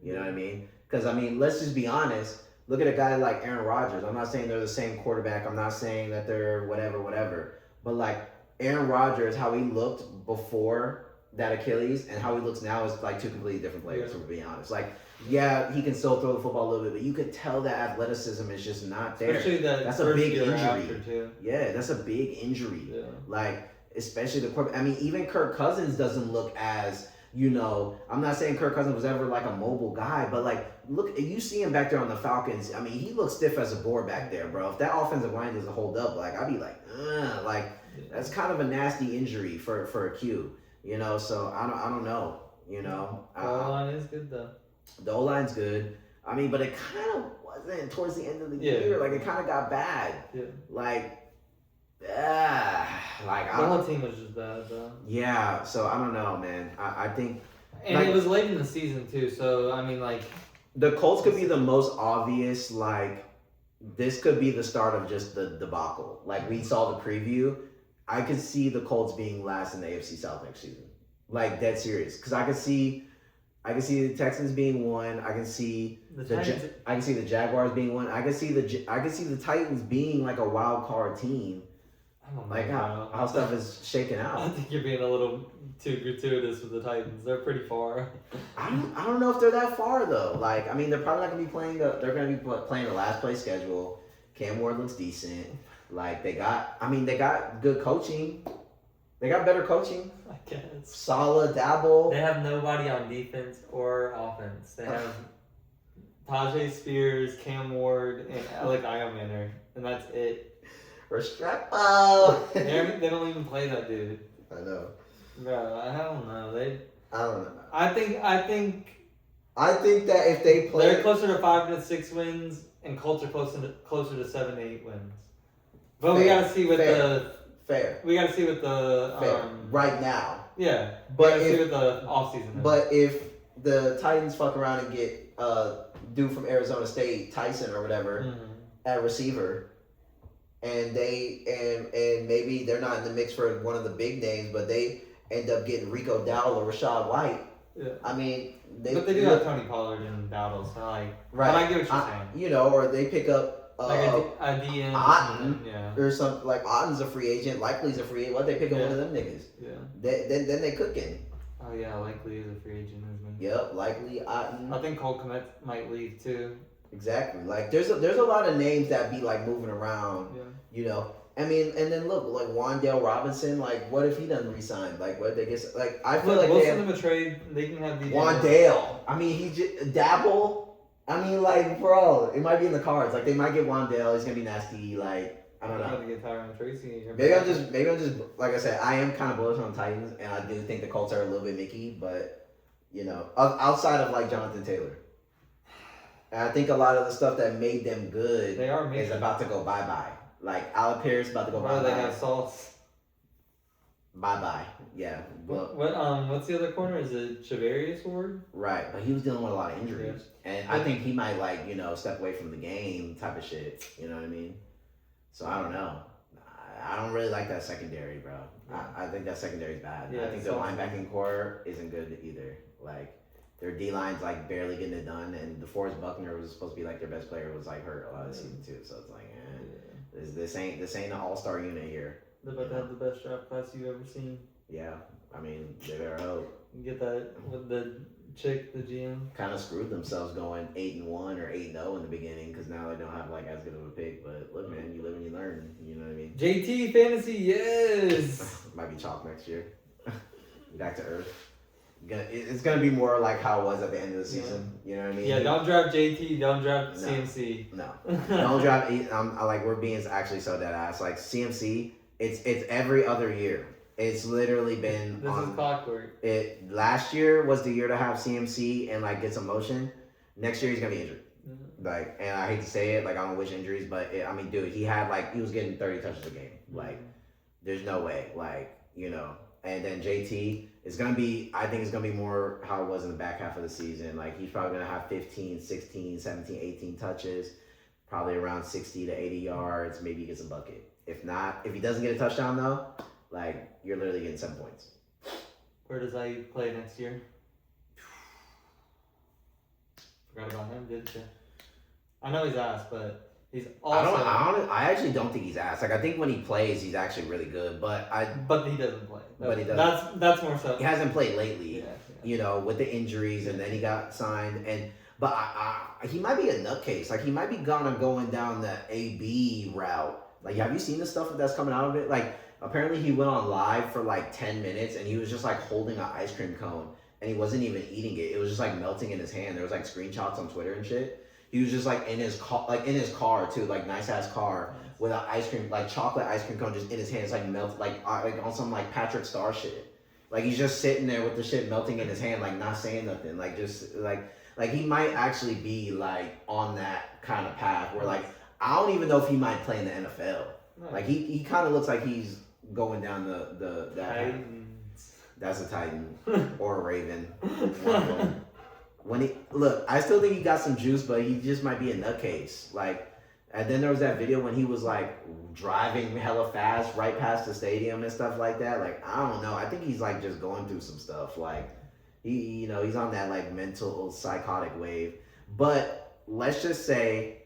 You know what I mean? Because I mean, let's just be honest. Look at a guy like Aaron Rodgers. I'm not saying they're the same quarterback. I'm not saying that they're whatever. But like Aaron Rodgers, how he looked before that Achilles and how he looks now is like two completely different players, to be honest. Like, yeah, he can still throw the football a little bit, but you could tell that athleticism is just not there. Especially that's a big injury. Too. Yeah, that's a big injury. Yeah. Like, especially the quarterback. I mean, even Kirk Cousins doesn't look as, I'm not saying Kirk Cousins was ever like a mobile guy, but like, look, you see him back there on the Falcons. I mean, he looks stiff as a board back there, bro. If that offensive line doesn't hold up, like, I'd be like, that's kind of a nasty injury for a Q, So I don't know, The O-line is good though. The O-line's good. I mean, but it kind of wasn't towards the end of the year. Like it kind of got bad. Yeah. The whole team was just bad though. Yeah. So I don't know, man. I think. And it was late in the season too, so I mean, like. The Colts could be the most obvious. Like, this could be the start of just the debacle. Like we saw the preview. I could see the Colts being last in the AFC South next season. Like, dead serious. Because I could see the Texans being one. I can see I can see the Jaguars being one. I can see the Titans being like a wild card team. I don't know. Like how stuff is shaking out. I think you're being a little too gratuitous with the Titans. They're pretty far. I don't know if they're that far though. Like, I mean, they're probably not gonna be playing the last place schedule. Cam Ward looks decent. Like they got good coaching. They got better coaching. I guess. Solid Dabble. They have nobody on defense or offense. They have Tajay Spears, Cam Ward, and Alec Eilmaner, and that's it. Restrepo. They don't even play that dude. I know. Bro, I don't know. I don't know. I think that if they play, they're closer to 5 to 6 wins, and Colts are closer to 7 to 8 wins. But we gotta see what we gotta see what the right now. Yeah. But see what the offseason is. But if the Titans fuck around and get dude from Arizona State, Tyson or whatever, at receiver, and maybe they're not in the mix for one of the big names, but they end up getting Rico Dowdle or Rashad White. Yeah. I mean, but they do have Tony Pollard and Dowdle, so like, right. But I get what you're saying. Or they pick up like a DM, Otten, yeah, or something. Like Otten's a free agent, Likely's a free agent. What they pick up one of them niggas? Yeah. Then they cooking. Oh yeah, Likely is a free agent, isn't he? Yep, Likely, Otten. I think Cole Kmet might leave too. Exactly. Like there's a lot of names that be like moving around. Yeah. I mean, and then look, like Wan'Dale Robinson, like what if he doesn't resign? Like what they get? Like I feel like most of them a trade. They can have DJ Wan'Dale. I mean, he just Dabble. I mean, like bro, it might be in the cards. Like they might get Wan'Dale. He's gonna be nasty. Like I don't know. Get Tyron Tracy. Maybe I'm just like I said, I am kind of bullish on the Titans, and I do think the Colts are a little bit Mickey, but outside of like Jonathan Taylor. And I think a lot of the stuff that made them good They are is about to go bye bye. Like Alec Pierce about to go bye Or they bye. have Sauce. Bye bye. Yeah. Well, What's the other corner? Is it Shavarius Ward? right, but he was dealing with a lot of injuries, and I think he might step away from the game type of shit. You know what I mean? So I don't know. I don't really like that secondary, bro. I think that secondary is bad. Yeah, I think their linebacking core isn't good either. Like their D line's like barely getting it done, and DeForest Buckner was supposed to be like their best player, was like hurt a lot of the season too. So it's like, this ain't an all-star unit here. They're about to have the best draft class you've ever seen. Yeah, I mean they better hope. Get that with the chick, the GM. Kind of screwed themselves going 8-1 or 8-0 in the beginning because now they don't have like as good of a pick. But look, man, you live and you learn. You know what I mean? JT fantasy, yes. Might be chalk next year. Back to earth. It's gonna be more like how it was at the end of the season. You know what I mean? Yeah, don't draft JT. Don't draft CMC. No, don't draft. We're being actually so dead ass. Like CMC, it's every other year. It's literally been. This is clockwork. Last year was the year to have CMC and like get some motion. Next year he's gonna be injured. Like, and I hate to say it, like I don't wish injuries, but dude, he was getting 30 touches a game. Like, there's no way. Like, and then JT is going to be, I think it's going to be more how it was in the back half of the season. Like, he's probably going to have 15, 16, 17, 18 touches, probably around 60 to 80 yards, maybe he gets a bucket. If not, if he doesn't get a touchdown, though, like, you're literally getting 7 points. Where does I play next year? Forgot about him, didn't you? I know he's ass, but he's also... I actually don't think he's ass. Like, I think when he plays, he's actually really good, but he doesn't play. But he doesn't. That's more so. He hasn't played lately, yeah. With the injuries, and then he got signed, but he might be a nutcase. Like, he might be going down the AB route. Like, have you seen the stuff that's coming out of it? Like, apparently he went on live for like 10 minutes, and he was just like holding an ice cream cone, and he wasn't even eating it. It was just like melting in his hand. There was like screenshots on Twitter and shit. He was just like in his car too, like nice ass car with an ice cream, like chocolate ice cream cone just in his hand. It's like melt, like on some like Patrick Star shit. Like he's just sitting there with the shit melting in his hand, like not saying nothing. Like just like he might actually be like on that kind of path where like I don't even know if he might play in the NFL. Like he kind of looks like he's going down that Titans. That's a Titan or a Raven. One of them. I still think he got some juice, but he just might be a nutcase. Like, and then there was that video when he was like driving hella fast right past the stadium and stuff like that. Like, I don't know. I think he's like just going through some stuff. Like, he's on that like mental psychotic wave. But let's just say,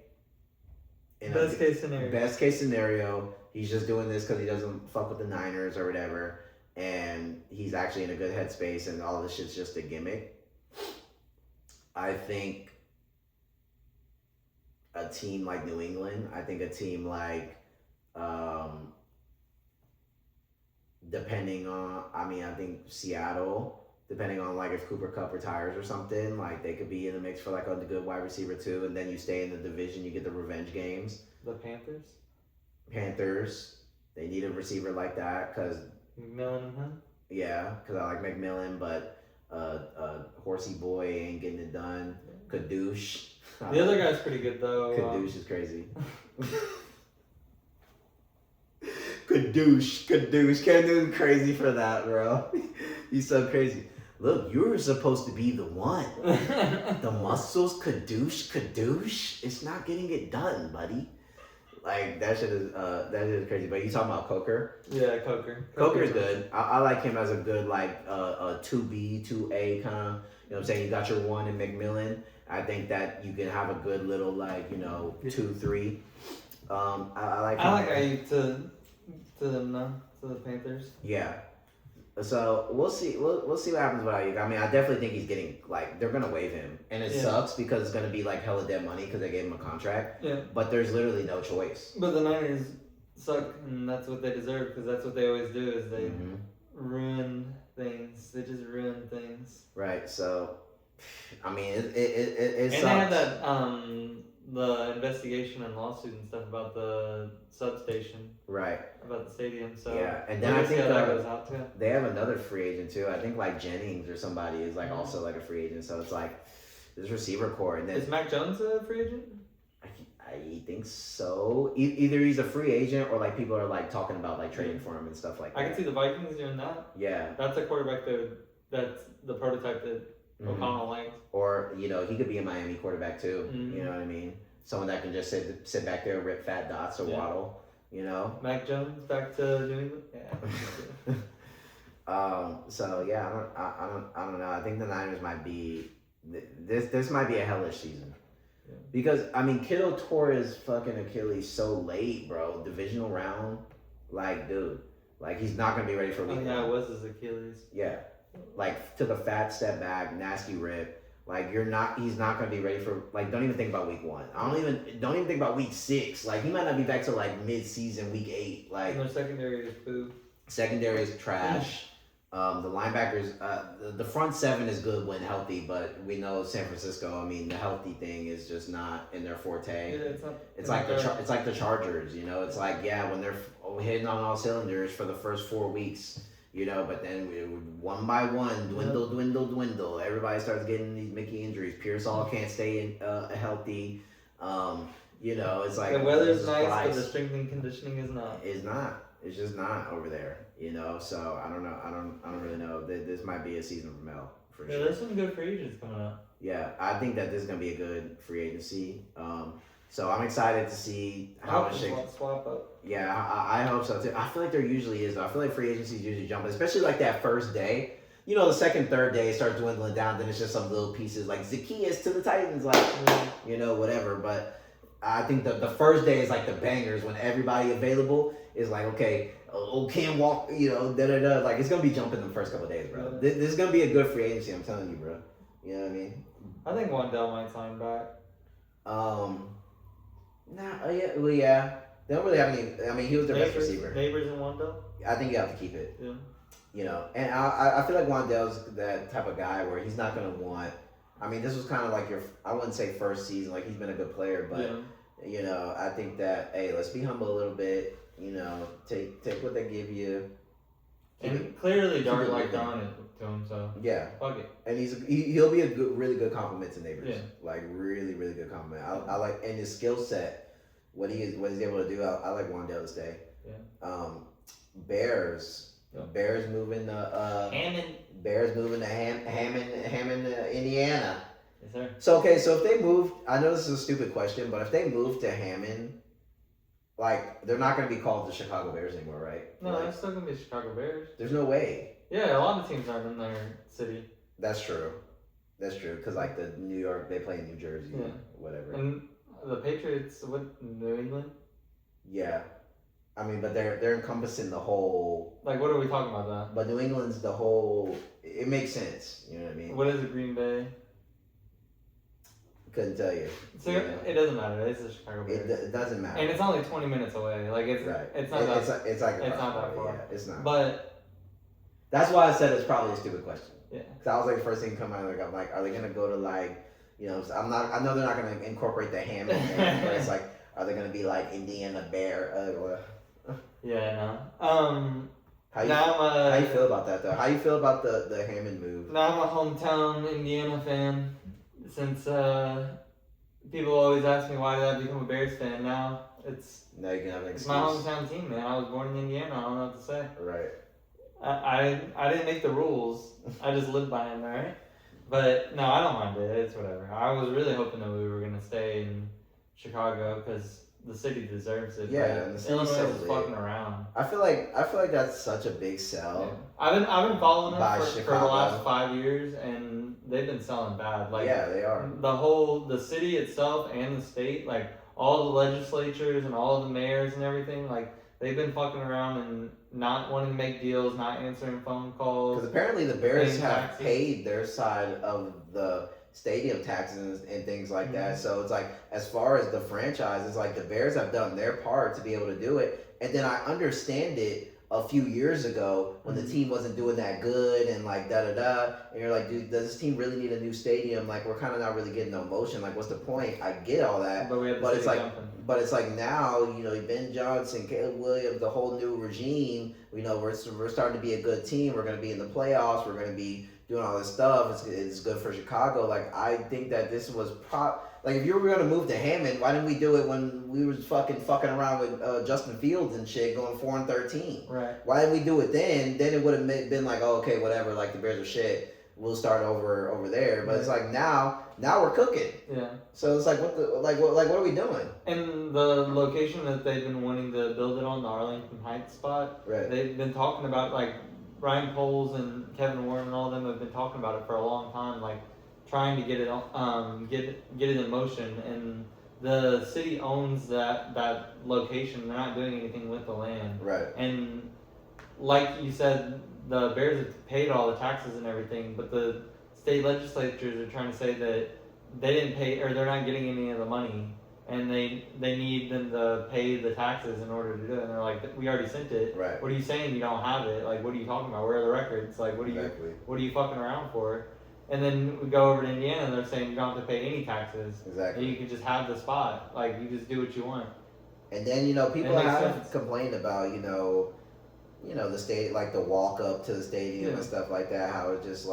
best case scenario, he's just doing this because he doesn't fuck with the Niners or whatever, and he's actually in a good headspace, and all this shit's just a gimmick. I think a team like New England, I think a team like, I think Seattle, depending on like if Cooper Kupp retires or something, like they could be in the mix for like a good wide receiver too, and then you stay in the division, you get the revenge games. The Panthers, they need a receiver like that because McMillan, huh? Yeah, because I like McMillan, but Horsey Boy ain't getting it done. Kadoosh. The other guy's pretty good though. Kadoosh is crazy. Kadoosh. Cam Newton's crazy for that, bro. He's so crazy. Look, you were supposed to be the one. The muscles, Kadoosh. It's not getting it done, buddy. Like that shit is crazy. But you talking about Coker? Yeah, Coker. Coker's good. I like him as a good like a 2B, 2A kind of. You know what I'm saying? You got your one in McMillan. I think that you can have a good little like 2-3. I like. I like Ayuk to the Panthers. Yeah. So we'll see. We'll see what happens with Ayuk. I mean, I definitely think he's getting like they're gonna waive him, and it sucks because it's gonna be like hella dead money because they gave him a contract. Yeah. But there's literally no choice. But the Niners suck, and that's what they deserve because that's what they always do is they ruin things. They just ruin things. Right. So, I mean, it and sucks. they had that the investigation and lawsuit and stuff about the substation. Right. About the stadium. So yeah, and then I think that goes out too. They have another free agent too. I think like Jennings or somebody is like also like a free agent. So it's like, this receiver core. And then Is Mac Jones a free agent? I think so. Either he's a free agent or like people are like talking about like trading for him and stuff like that. I can see the Vikings doing that. Yeah. That's a quarterback that's the prototype that O'Connell likes. Or he could be a Miami quarterback too. You know what I mean? Someone that can just sit back there and rip fat dots or waddle. Mac Jones back to New England. Yeah. So yeah, I don't know. I think the Niners might be this might be a hellish season. Yeah. Because I mean, Kittle tore his fucking Achilles so late, bro. Divisional round, like, dude, like he's not gonna be ready for week 1. Yeah, it was his Achilles. Yeah, like took a fat step back, nasty rip. Like he's not gonna be ready for like. Don't even think about week 1. Don't even think about week 6. Like he might not be back to like mid-season, week 8. Like and their secondary is poo. Secondary is trash. The linebackers, the front 7 is good when healthy, but we know San Francisco. I mean, the healthy thing is just not in their forte. Yeah, it's not. It's like the Chargers. It's like when they're hitting on all cylinders for the first 4 weeks. But then one by one, dwindle. Everybody starts getting these Mickey injuries. Pearsall can't stay healthy. It's like the weather's nice, but the strength and conditioning is not. It's just not over there. So I don't know. I don't really know. This might be a season from hell for sure. There's some good free agents coming up. Yeah, I think that this is gonna be a good free agency. So I'm excited to see how it shakes. Swap up. Yeah, I hope so too. I feel like there usually is. I feel like free agencies usually jump, especially like that first day. The second, third day start dwindling down. Then it's just some little pieces like Zacchaeus to the Titans, like whatever. But I think the first day is like the bangers when everybody available is like, okay, Cam walk, like it's gonna be jumping the first couple of days, bro. This is gonna be a good free agency. I'm telling you, bro. You know what I mean? I think Wandell might sign back. Yeah. They don't really have any. I mean, he was their best receiver. Neighbors and Wandell. I think you have to keep it. Yeah. And I feel like Wandell's that type of guy where he's not gonna want. I mean, this was kind of like I wouldn't say first season. Like he's been a good player, but I think that let's be humble a little bit. Take what they give you. And clearly, Dart liked on it to him, so yeah, fuck it. And he'll be a really good compliment to neighbors. Yeah. Like really good compliment. I like and his skill set, what he's able to do. I like Wandell to stay. Yeah. Bears. Yep. Bears moving to Hammond. Bears moving to Hammond, Indiana. Yes, sir. So if they move, I know this is a stupid question, but if they move to Hammond, like they're not going to be called the Chicago Bears anymore, right? No, they're still going to be Chicago Bears. There's no way. Yeah, a lot of teams aren't in their city. That's true. Because like the New York, they play in New Jersey, whatever. And the Patriots, New England? Yeah. I mean, but they're encompassing the whole. Like, what are we talking about that? But New England's the whole. It makes sense. You know what I mean? What is it, Green Bay? Couldn't tell you. So it doesn't matter. It's the Chicago Bears. It doesn't matter. And it's only 20 minutes away. Like it's right. It's not that. It's not that far. Yeah, it's not. But that's why I said it's probably a stupid question. Yeah. Because I was like, first thing come out, I'm like, are they gonna go to like, I'm not. I know they're not gonna incorporate the ham in there, but it's like, are they gonna be like Indiana Bear? Yeah, no. How you feel about that though? How you feel about the Hammond move? Now I'm a hometown Indiana fan. Since people always ask me why did I become a Bears fan, now you can have an excuse. It's my hometown team, man. I was born in Indiana. I don't know what to say. Right. I didn't make the rules. I just lived by them, right? But no, I don't mind it. It's whatever. I was really hoping that we were gonna stay in Chicago because the city deserves it. Yeah, and the Illinois is is fucking around. I feel like that's such a big sell. Yeah. I've been following them for the last 5 years, and they've been selling bad. Like yeah, they are. The city itself and the state, like all the legislatures and all the mayors and everything, like they've been fucking around and not wanting to make deals, not answering phone calls. Because apparently the Bears have paid their side of the stadium taxes and things like that. So it's like, as far as the franchise, it's like the Bears have done their part to be able to do it. And then I understand it a few years ago when the team wasn't doing that good and like and you're like, dude, does this team really need a new stadium? Like, we're kind of not really getting no motion. Like, what's the point? I get all that, but it's like now, Ben Johnson, Caleb Williams, the whole new regime, we're starting to be a good team. We're going to be in the playoffs. We're going to be doing all this stuff. It's good for Chicago. Like I think that this was like if you were gonna move to Hammond, why didn't we do it when we was fucking around with Justin Fields and shit, going 4-13? Right. Why didn't we do it then? Then it would have been like, oh, okay, whatever. Like the Bears are shit. We'll start over there. But it's like now we're cooking. Yeah. So it's like what are we doing? And the location that they've been wanting to build it on, the Arlington Heights spot, Right. they've been talking about, like, Ryan Poles and Kevin Warren and all of them have been talking about it for a long time, like trying to get it in motion. And the city owns that location. They're not doing anything with the land. Right. And like you said, the Bears have paid all the taxes and everything, but the state legislatures are trying to say that they didn't pay, or they're not getting any of the money, and they need them to pay the taxes in order to do it. And they're like, we already sent it. Right. What are you saying you don't have it? Like, what are you talking about? Where are the records? Like, what are you fucking around for? And then we go over to Indiana, and they're saying you don't have to pay any taxes. Exactly. And you can just have the spot. Like, you just do what you want. And then people have sense. complained about the state, like the walk up to the stadium and stuff like that. How it just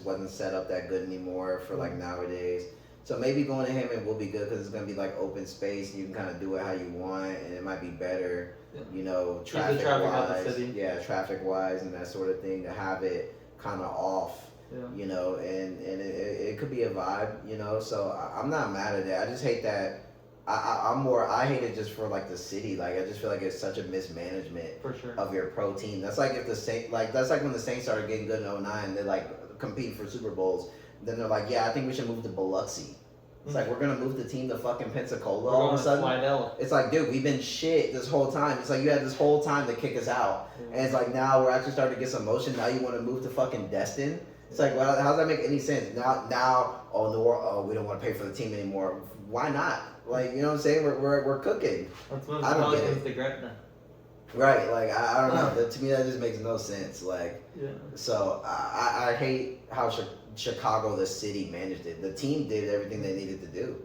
wasn't set up that good anymore for like nowadays. So maybe going to Hammond will be good because it's gonna be like open space and you can kind of do it how you want, and it might be better, traffic wise. Yeah, traffic wise and that sort of thing, to have it kind of off. Yeah. And it could be a vibe, So I'm not mad at it. I just hate that. I hate it just for like the city. Like I just feel like it's such a mismanagement For sure. of your pro team. That's like if the Saints, that's like when the Saints started getting good in 2009. They like compete for Super Bowls. Then they're like, yeah, I think we should move to Biloxi. It's like we're gonna move the team to fucking Pensacola all of a sudden. Slidell. It's like, dude, we've been shit this whole time. It's like you had this whole time to kick us out, and it's like now we're actually starting to get some motion. Now you want to move to fucking Destin. It's like, well, how does that make any sense? Now, we don't want to pay for the team anymore. Why not? Like, you know what I'm saying? We're cooking. Let's move I don't get it. to Gretna. Right, like I don't know. To me, that just makes no sense. Like, so I hate how Chicago, the city, managed it. The team did everything they needed to do.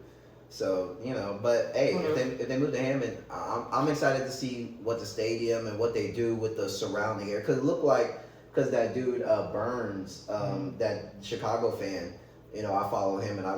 So but hey, if they move to Hammond, I'm excited to see what the stadium and what they do with the surrounding area. Because that dude Burns, that Chicago fan. I follow him and I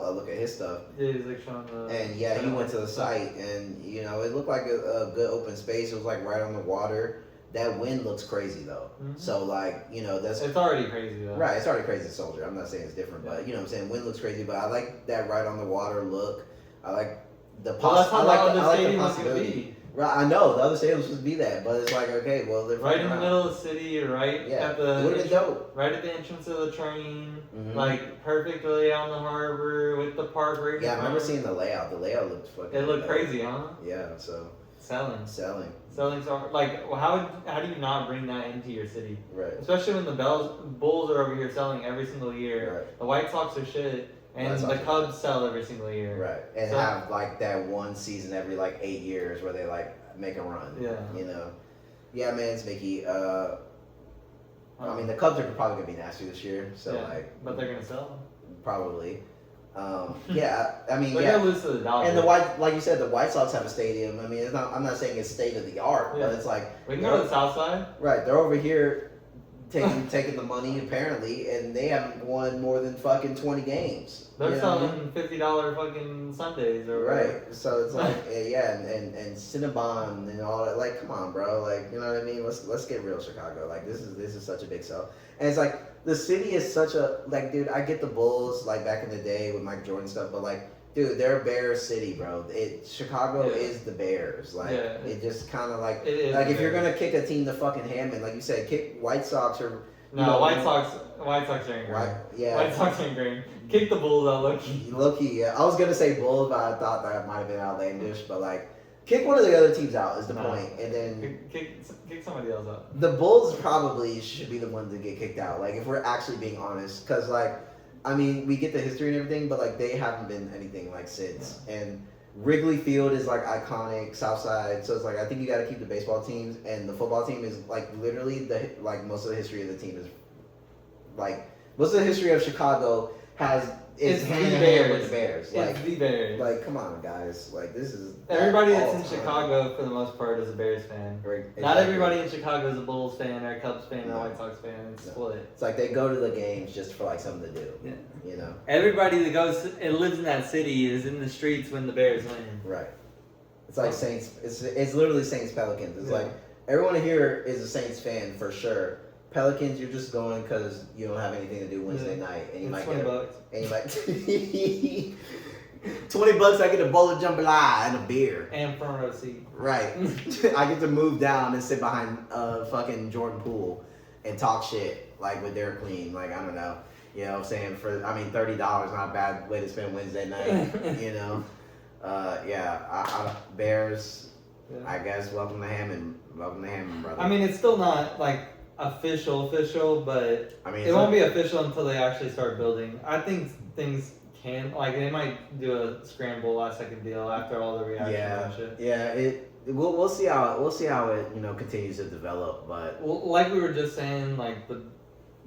look at his stuff. Yeah, he's like showing the. And yeah, he went to the site and it looked like a good open space. It was like right on the water. That wind looks crazy though. Mm-hmm. So like that's. It's already crazy though. Right, it's already crazy, Soldier. I'm not saying it's different, but you know what I'm saying. Wind looks crazy, but I like that right on the water look. I like the possibility. Right, I know the other stadium was supposed to be that, but it's like okay, well they're right in the middle of the city, at the dope. Right at the entrance of the train, like perfectly on the harbor with the park right. Yeah, I remember seeing the layout. The layout looked fucking. It looked crazy, huh? Yeah, so. Selling. So like, how do you not bring that into your city? Right. Especially when the Bulls are over here selling every single year. Right. The White Sox are shit. And the Cubs sell every single year. Right. And have like that one season every like 8 years where they like make a run. Yeah. Yeah, man, it's Mickey. I mean, the Cubs are probably going to be nasty this year. So but they're going to sell. Probably. Yeah, I mean, they're gonna lose to the Dodgers. And like you said, the White Sox have a stadium. I mean, I'm not saying it's state of the art, but it's like we can go to the South Side. Right, they're over here taking the money apparently, and they haven't won more than fucking 20 games. They're selling $50 fucking Sundays or whatever. Right. So it's like and Cinnabon and all that. Like, come on, bro. Like, you know what I mean? Let's get real, Chicago. Like, this is such a big sell, and it's like. The city is such a, like, dude, I get the Bulls, like, back in the day with Mike Jordan stuff, but, like, dude, they're Bears city, bro. Chicago is the Bears. Like, it just kind of, like, if you're going to kick a team to fucking Hammond, like you said, kick White Sox or... White Sox are in green. White Sox are in green. Kick the Bulls out, low-key. Low-key, yeah. I was going to say Bulls, but I thought that might have been outlandish, but, like... Kick one of the other teams out is the point, and then kick somebody else out. The Bulls probably should be the ones that get kicked out. Like, if we're actually being honest, because like, I mean, we get the history and everything, but like they haven't been anything like since. Yeah. And Wrigley Field is like iconic, Southside. So it's like I think you got to keep the baseball teams, and the football team is like literally most of the history of the team is like most of the history of Chicago has It's hand the in hand with Bears. the Bears. Like, It's the Bears. like, come on, guys. Like, this is Everybody that's all in time. Chicago, for the most part, is a Bears fan. Exactly. Not everybody in Chicago is a Bulls fan or a Cubs fan or No. a White Sox fan. It's No. split. It's like they go to the games just for like something to do. Yeah. You know. Everybody that goes and lives in that city is in the streets when the Bears win. Right. It's like Saints. It's literally Saints Pelicans. It's Yeah. like everyone here is a Saints fan for sure. Pelicans, you're just going because you don't have anything to do Wednesday night, and you might $20 get bucks. and you might $20. I get a bowl of jambalaya and a beer. And front row seat. Right. I get to move down and sit behind fucking Jordan Poole and talk shit like with Derek Queen. Like, I don't know. You know what I'm saying? $30 not a bad way to spend Wednesday night. You know. Bears. Yeah. I guess welcome to Hammond, brother. I mean, it's still not like official, but I mean, it won't be official until they actually start building. I think things can, like, they might do a scramble last second deal after all the reaction and shit. Yeah. We'll see how it continues to develop, but Well, like we were just saying, like the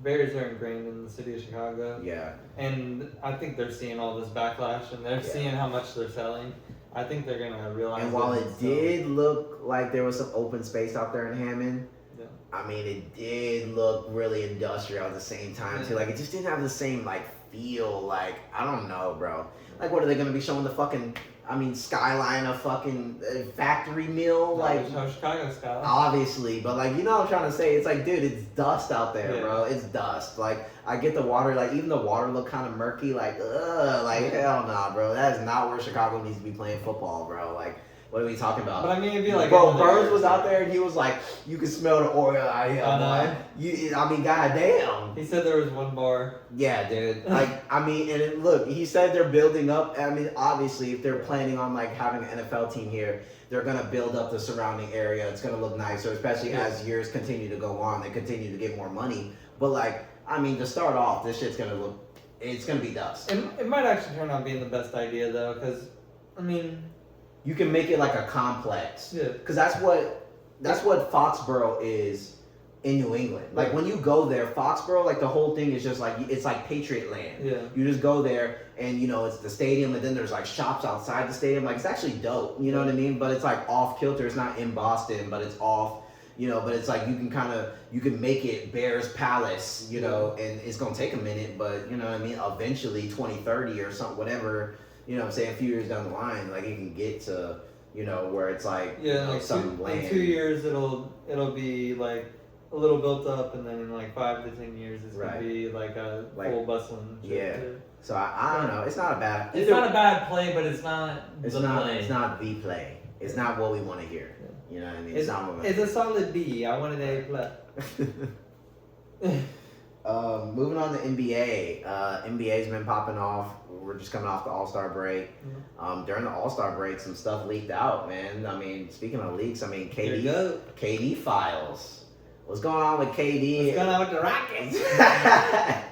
Bears are ingrained in the city of Chicago. yeah. And I think they're seeing all this backlash and they're seeing how much they're selling. I think they're gonna realize. And while it did look like there was some open space out there in Hammond, Yeah. I mean, it did look really industrial at the same time too. Like, it just didn't have the same like feel. Like, I don't know, bro. Like, what are they gonna be showing the fucking? I mean, skyline of fucking factory mill, like no Chicago skyline. obviously, but like, you know what I'm trying to say? It's like, dude, it's dust out there, bro. It's dust. Like, I get the water, like even the water looked kind of murky. Like, hell nah, bro. That is not where Chicago needs to be playing football, bro. Like, what are we talking about? But I mean, it'd be like, bro, Burns was out there and he was like, you can smell the oil out here, I know. boy. I mean, goddamn. He said there was one bar. Yeah, dude. Like, I mean, and look, he said they're building up. I mean, obviously, if they're planning on like having an NFL team here, they're gonna build up the surrounding area. It's gonna look nicer, especially as years continue to go on. They continue to get more money. But like, I mean, to start off, this shit's gonna look. It's gonna be dust. It might actually turn out being the best idea though, because I mean, You can make it like a complex. Yeah. Because that's what Foxborough is in New England. Like, when you go there, Foxborough, like the whole thing is just like, it's like Patriot land. Yeah. You just go there and, you know, it's the stadium and then there's like shops outside the stadium. Like, it's actually dope. You know what I mean? But it's like off kilter. It's not in Boston, but it's off, you know, but it's like you can make it Bears Palace, you know, and it's going to take a minute, but you know what I mean? Eventually 2030 or something, whatever, you know what I'm saying, a few years down the line, like it can get to, you know, where it's like, yeah, you know, like some land. in 2 years it'll be like a little built up, and then in like 5 to 10 years it's gonna be like a full bustling. Yeah. So I don't know. It's not a bad. It's not a bad play, but it's not It's the not. play. It's not the play. It's not what we want to hear. You know what I mean? It's, not what it's a solid B. I wanted A plus. Moving on to NBA. NBA's been popping off. We're just coming off the All-Star break. During the All-Star break, some stuff leaked out, man. I mean, speaking of leaks, I mean, KD files. What's going on with KD? What's going on with the Rockets?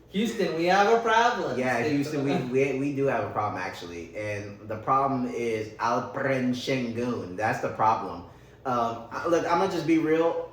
Houston, we have a problem. Yeah, Houston, we do have a problem, actually. And the problem is Alperen Şengün. That's the problem. Look, I'm going to just be real.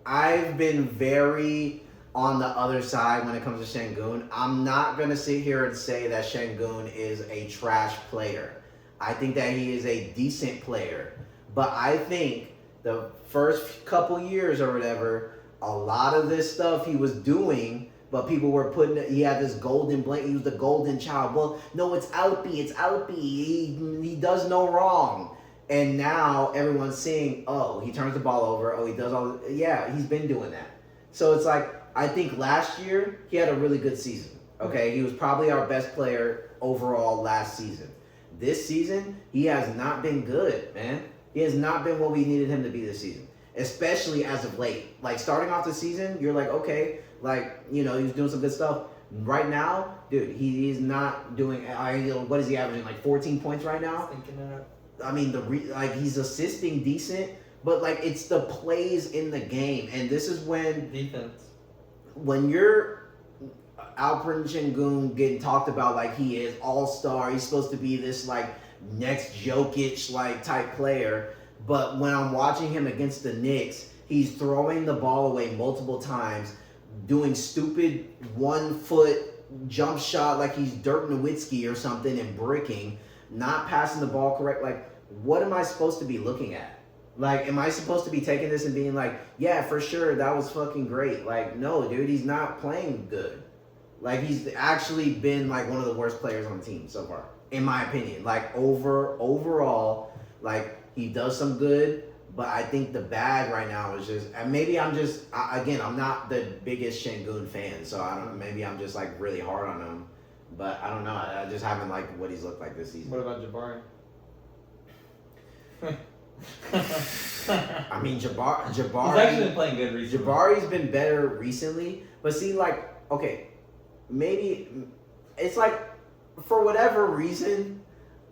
I've been very on the other side when it comes to Şengün. I'm not going to sit here and say that Şengün is a trash player. I think that he is a decent player. But I think the first couple years or whatever, a lot of this stuff he was doing, but people were he had this golden blanket, he was the golden child. Well, no, it's Alpi. He does no wrong. And now everyone's seeing, oh, he turns the ball over, oh, he does all, yeah, he's been doing that. So it's like, I think last year, he had a really good season, okay? He was probably our best player overall last season. This season, he has not been good, man. He has not been what we needed him to be this season, especially as of late. Like, starting off the season, you're like, okay, like, you know, he was doing some good stuff. Right now, dude, he is not doing, what is he averaging, like 14 points right now? I mean, he's assisting decent, but, like, it's the plays in the game. And this is when... Defense. When you're Alperen Şengün getting talked about like he is all-star, he's supposed to be this, like, next Jokic, like, type player. But when I'm watching him against the Knicks, he's throwing the ball away multiple times, doing stupid 1 foot, jump shot like he's Dirk Nowitzki or something and bricking, not passing the ball correct. Like, what am I supposed to be looking at? Like, am I supposed to be taking this and being like, yeah, for sure, that was fucking great? Like, no, dude, he's not playing good. Like, he's actually been like one of the worst players on the team so far, in my opinion. Like, overall, like, he does some good, but I think the bad right now is just, and maybe I'm just, again, I'm not the biggest Şengün fan, so I don't. Maybe I'm just like really hard on him, but I don't know. I just haven't liked what he's looked like this season. What about Jabari? I mean, Jabari. He's actually been playing good recently. Jabari's been better recently, but see, like, okay, maybe it's like for whatever reason,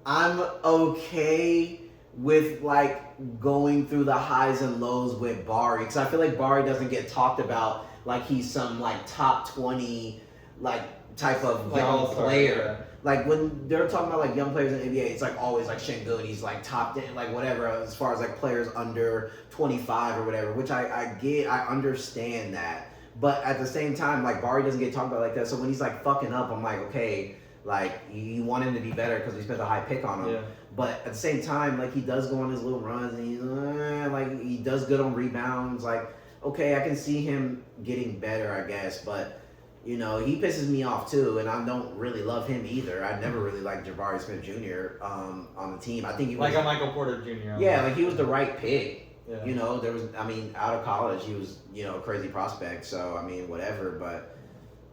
I'm okay with like going through the highs and lows with Bari, because I feel like Bari doesn't get talked about like he's some like top 20 like type of Like young all-star, player. yeah. Like when they're talking about like young players in the NBA, it's like always like Şengün, he's like top 10, like whatever, as far as like players under 25 or whatever, which I get, I understand that. But at the same time, like Bari doesn't get talked about like that. So when he's like fucking up, I'm like, okay, like you want him to be better because we spent a high pick on him. Yeah. But at the same time, like he does go on his little runs and he's like he does good on rebounds. Like, okay, I can see him getting better, I guess. But you know, he pisses me off too, and I don't really love him either. I never really liked Jabari Smith Jr. On the team. I think he was Like a Michael Porter Jr. Yeah, like he was the right pick. Yeah. You know, there was, I mean, out of college, he was, you know, a crazy prospect. So, I mean, whatever. But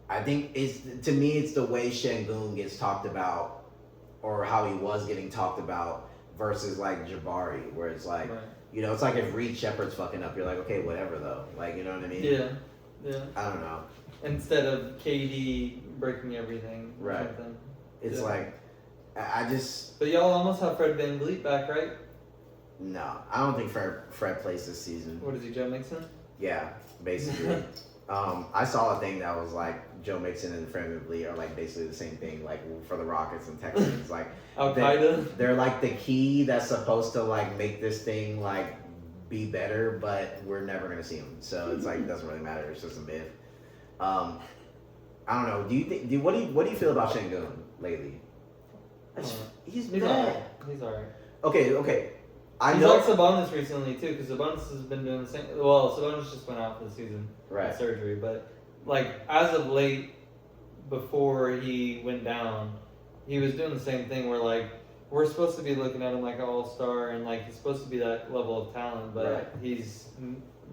I think to me, it's the way Şengün gets talked about or how he was getting talked about versus like Jabari, where it's like, Right. you know, it's like if Reed Shepard's fucking up, you're like, okay, whatever though. Like, you know what I mean? Yeah. Yeah. I don't know. Instead of KD breaking everything. Or Right. something. It's Yeah. like, I just, But y'all almost have Fred VanVleet back, right? no. I don't think Fred plays this season. What is he, Joe Mixon? Yeah, basically. I saw a thing that was like Joe Mixon and Fred VanVleet are like basically the same thing, like for the Rockets and Texans. Like Al Qaeda? they're like the key that's supposed to like make this thing like be better, but we're never gonna see them. So it's like it doesn't really matter. It's just a myth. I don't know. Do you think? What do you feel about Şengün lately? He's bad. Alright. He's alright. Okay. I He's know. like Sabonis recently too, because Sabonis has been doing the same. Well, Sabonis just went out for the season, Right. surgery. But like as of late, before he went down, he was doing the same thing. Where like we're supposed to be looking at him like an all-star, and like he's supposed to be that level of talent, but Right. he's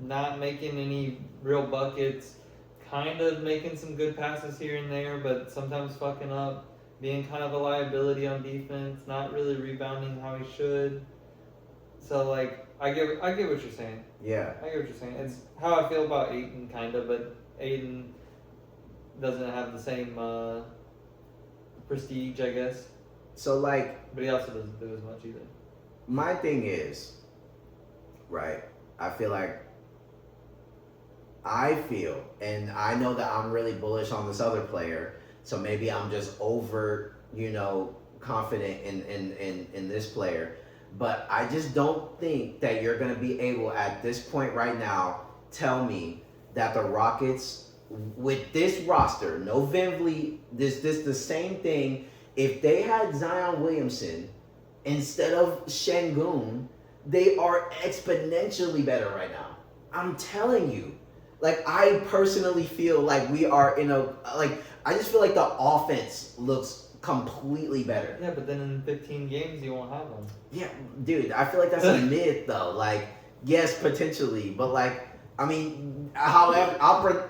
not making any real buckets. Kind of making some good passes here and there, but sometimes fucking up, being kind of a liability on defense, not really rebounding how he should. So like I get what you're saying. Yeah. I get what you're saying. It's how I feel about Ayton kind of, but Ayton doesn't have the same prestige, I guess. So like. But he also doesn't do as much either. My thing is, right, I feel, and I know that I'm really bullish on this other player, so maybe I'm just over, you know, confident in this player, but I just don't think that you're going to be able, at this point right now, tell me that the Rockets, with this roster, no VanVleet, this the same thing, if they had Zion Williamson instead of Şengün, they are exponentially better right now. I'm telling you. Like, I personally feel like we are I just feel like the offense looks completely better. Yeah, but then in 15 games you won't have them. Yeah, dude, I feel like that's a myth though. Like, yes, potentially, but like, I mean, however,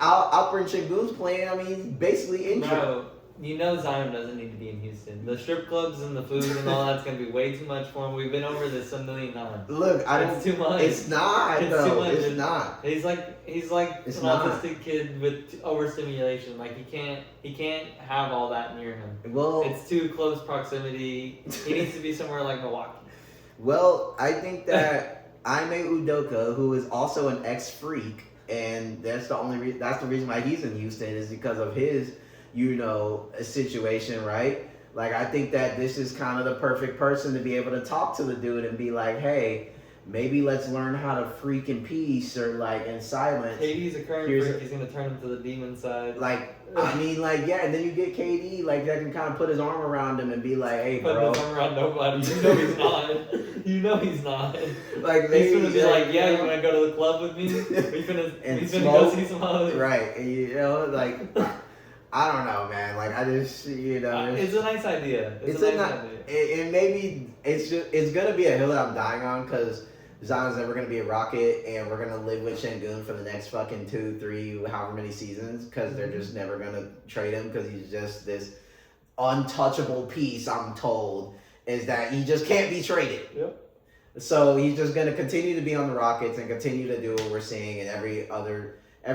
Alperen Şengün's playing, I mean, basically injured. Bro, you know Zion doesn't need to be in Houston. The strip clubs and the food and all that's gonna be way too much for him. We've been over this a million times. Look, It's too much. It's not, It's though. too much. It's not. He's like It's an not. autistic kid with overstimulation. Like he can't have all that near him. Well, It's too close proximity. He needs to be somewhere like Milwaukee. Well, I think that Ime Udoka, who is also an ex-freak, and that's the reason why he's in Houston is because of his, you know, situation, right? Like, I think that this is kind of the perfect person to be able to talk to the dude and be like, hey, maybe let's learn how to freak in peace or like in silence. KD's a current freak. He's gonna turn him to the demon side. Like, I mean, like, yeah, and then you get KD, like, that can kind of put his arm around him and be like, hey, put bro. his arm around nobody. You know he's not. You know he's not. Like, he's gonna be like, yeah, you wanna go to the club with me? We finna go see some hoes. Right, and you know, like, I don't know, man. Like, I just, you know. It's a nice idea. It's a nice idea. And maybe it's gonna be a hill that I'm dying on because Zion's never gonna be a Rocket, and we're gonna live with Şengün for the next fucking 2, 3, however many seasons, because they're just never gonna trade him because he's just this untouchable piece. I'm told is that he just can't be traded. Yep. So he's just gonna continue to be on the Rockets and continue to do what we're seeing, and every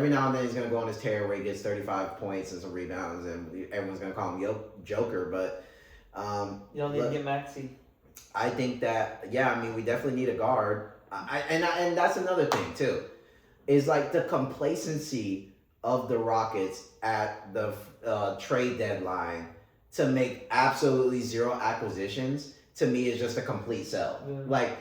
now and then he's gonna go on his tear where he gets 35 points and some rebounds, and everyone's gonna call him Joker. But you don't need to get Maxey. I think that I mean we definitely need a guard. And that's another thing too, is like the complacency of the Rockets at the trade deadline to make absolutely zero acquisitions. To me, is just a complete sell. Yeah. Like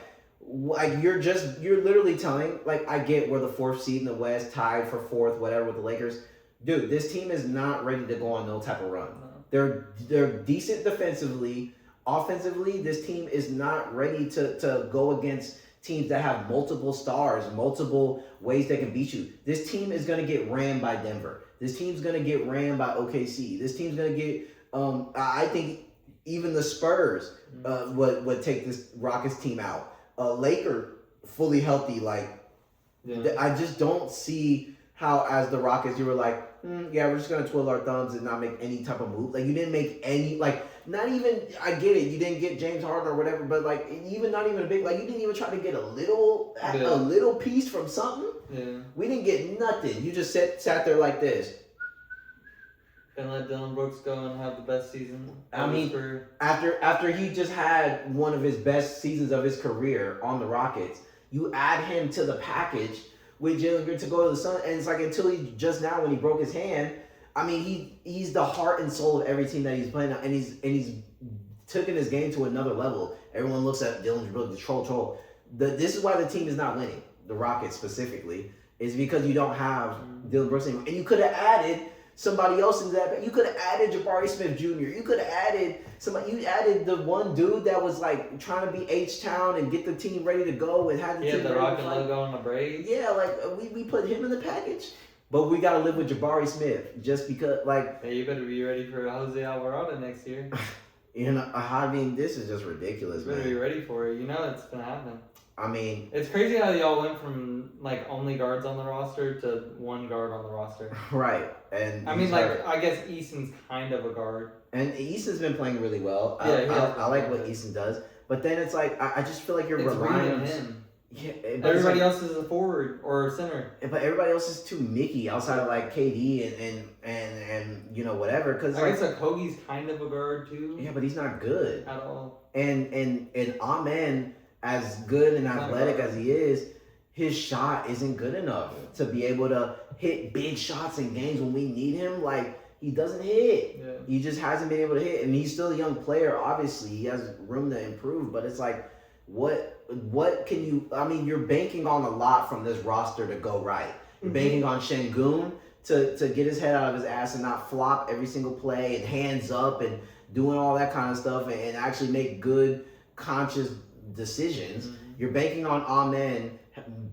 you're literally telling, like, I get we're the 4th seed in the West, tied for 4th, whatever, with the Lakers. Dude, this team is not ready to go on no type of run. No. They're decent defensively. Offensively, this team is not ready to go against teams that have multiple stars, multiple ways they can beat you. This team is going to get rammed by Denver. This team's going to get rammed by OKC. This team's going to get, I think, even the Spurs would take this Rockets team out. Laker, fully healthy, I just don't see how, as the Rockets, you were like, we're just going to twiddle our thumbs and not make any type of move. Like, you didn't make any, not even, I get it, you didn't get James Harden or whatever, but, even not even a big, you didn't even try to get a little piece from something. Yeah. We didn't get nothing. You just sat there like this. And let Dylan Brooks go and have the best season. I mean, after he just had one of his best seasons of his career on the Rockets, you add him to the package with Jalen Green to go to the Sun, and it's like until just now when he broke his hand, I mean he's the heart and soul of every team that he's playing on, and he's taken his game to another level. Everyone looks at Dylan Brooks, the troll. This is why the team is not winning. The Rockets specifically is because you don't have Dylan Brooks anymore, and you could have added somebody else into that. You could have added Jabari Smith Jr. You could have added somebody. You added the one dude that was trying to be H-Town and get the team ready to go and had the team the Rocket logo on the braids. Yeah, we put him in the package. But we got to live with Jabari Smith just because, Hey, you better be ready for Jose Alvarado next year. I mean, this is just ridiculous, you better be ready for it. You know it's going to happen. I mean, it's crazy how y'all went from only guards on the roster to one guard on the roster. Right. And I mean, I guess Easton's kind of a guard. And Easton's been playing really well. Yeah, I like what Easton does. But then it's I just feel like you're relying on him. Yeah, everybody else is a forward or a center. But everybody else is too Mickey outside of KD and whatever. Cause I guess Okogie's kind of a guard too. Yeah, but he's not good at all. And Amen, as good and athletic as he is, his shot isn't good enough to be able to hit big shots in games when we need him. He doesn't hit. Yeah. He just hasn't been able to hit. And he's still a young player. Obviously, he has room to improve. But it's what can you... I mean, you're banking on a lot from this roster to go right. You're banking on Şengün to get his head out of his ass and not flop every single play and hands up and doing all that kind of stuff and actually make good, conscious decisions. You're banking on Amen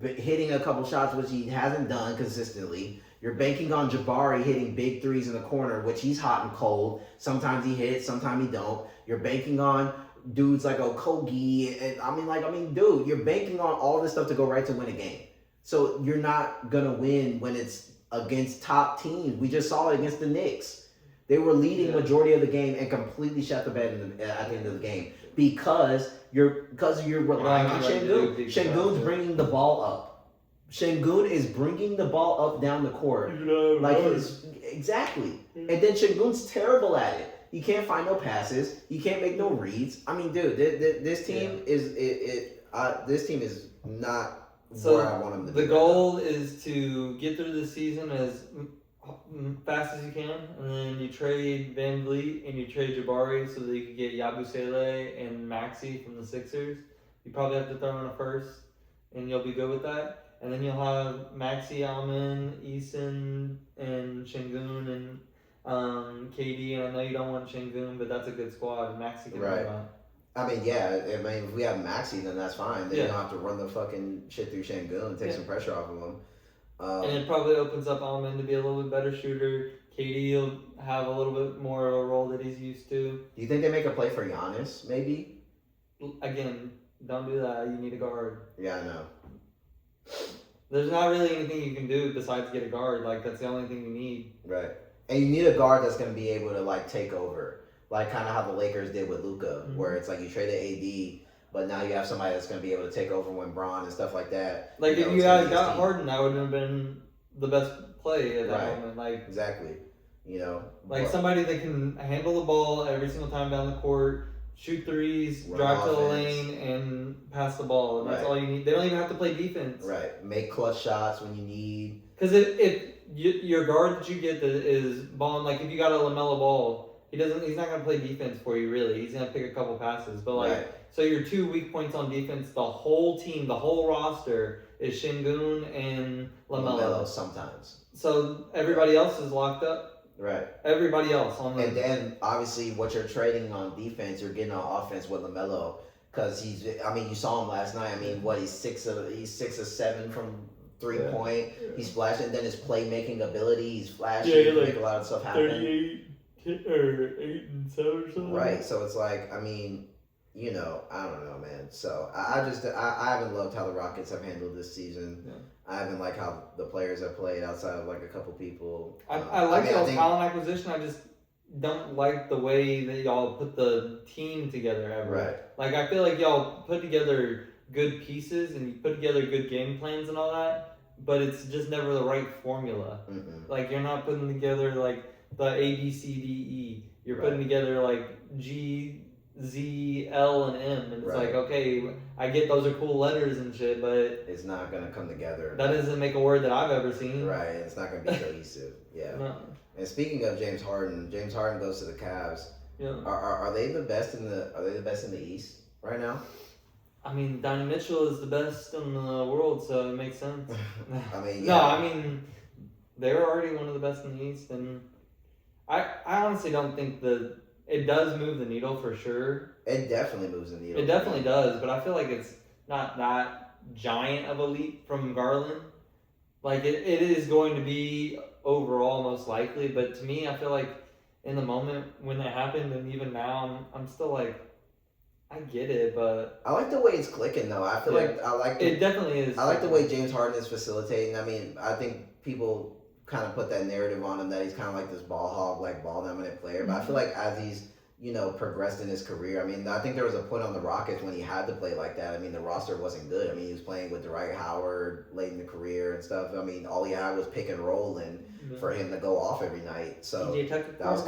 hitting a couple shots, which he hasn't done consistently. You're banking on Jabari hitting big threes in the corner, which he's hot and cold. Sometimes he hits, sometimes he don't. You're banking on dudes like Okogie. And dude, you're banking on all this stuff to go right to win a game. So you're not going to win when it's against top teams. We just saw it against the Knicks. They were leading majority of the game and completely shut the bed at the end of the game because you're relying on Şengün. Şengün's bringing the ball up. Şengün is bringing the ball up down the court. Exactly. And then Şengün's terrible at it. He can't find no passes. He can't make no reads. I mean, dude, this team this team is not where I want them to be. The goal is to get through the season as fast as you can, and then you trade Van Vliet and you trade Jabari so that you can get Yabusele and Maxey from the Sixers. You probably have to throw in a first, and you'll be good with that. And then you'll have Maxi, Alman, Eason, and Şengün, and KD. And I know you don't want Şengün, but that's a good squad. And Maxi can Right. run that. I mean, yeah. I mean, if we have Maxi, then that's fine. Then Yeah. you don't have to run the fucking shit through Şengün and take some pressure off of him. And it probably opens up Alman to be a little bit better shooter. KD will have a little bit more of a role that he's used to. Do you think they make a play for Giannis? Maybe. Again, don't do that. You need a guard. Yeah, I know. There's not really anything you can do besides get a guard. Like, that's the only thing you need. Right. And you need a guard that's going to be able to, like, take over. Like, kind of how the Lakers did with Luka, where it's like you traded AD, but now you have somebody that's going to be able to take over when Braun and stuff like that. Like, if you had got Harden, that would have been the best play at that moment. Like, exactly. You know? Like, somebody that can handle the ball every single time down the court, shoot threes, drive to the lane, and pass the ball. And that's all you need. They don't even have to play defense. Right. Make clutch shots when you need. Because if your guard that you get that is balling, like if you got a LaMelo Ball, he's not gonna play defense for you really. He's gonna pick a couple passes, but like so your 2 weak points on defense, the whole team, the whole roster is Şengün and LaMelo. Sometimes. So everybody else is locked up. Right. Everybody else on the. And then obviously what you're trading on defense, you're getting on offense with LaMelo, because you saw him last night. I mean, what he's 6 of 7 from 3-point. He's flashing. And then his playmaking ability, he's flashing. He make a lot of stuff happen. 38 or 8 and 7 or something. Right. So it's like, I mean, you know, I don't know, man. So I haven't loved how the Rockets have handled this season. Yeah. I haven't liked how the players have played outside of like a couple people. I like y'all's talent acquisition. I just don't like the way that y'all put the team together ever. Right. Like, I feel like y'all put together good pieces and you put together good game plans and all that, but it's just never the right formula. Mm-mm. Like, you're not putting together like the A, B, C, D, E. You're putting together like G, Z, L, and M, and it's like, okay, I get those are cool letters and shit, but it's not gonna come together. That doesn't make a word that I've ever seen. Right, it's not gonna be cohesive. Yeah. No. And speaking of James Harden goes to the Cavs. Yeah. Are they the best in the East right now? I mean, Donnie Mitchell is the best in the world, so it makes sense. I mean, no, I mean, they're already one of the best in the East, and I honestly don't think that it does move the needle for sure. It definitely moves the needle. It definitely does, but I feel like it's not that giant of a leap from Garland. Like, it is going to be overall most likely, but to me, I feel like in the moment when it happened, and even now, I'm still like, I get it, but I like the way it's clicking though. I feel like it definitely is. I like the way James Harden is facilitating. I mean, I think people kind of put that narrative on him that he's kind of like this ball hog, like ball dominant player. But I feel like as he's progressed in his career, I mean, I think there was a point on the Rockets when he had to play like that. I mean, the roster wasn't good. I mean, he was playing with Dwight Howard late in the career and stuff. I mean, all he had was pick and roll and for him to go off every night. So that was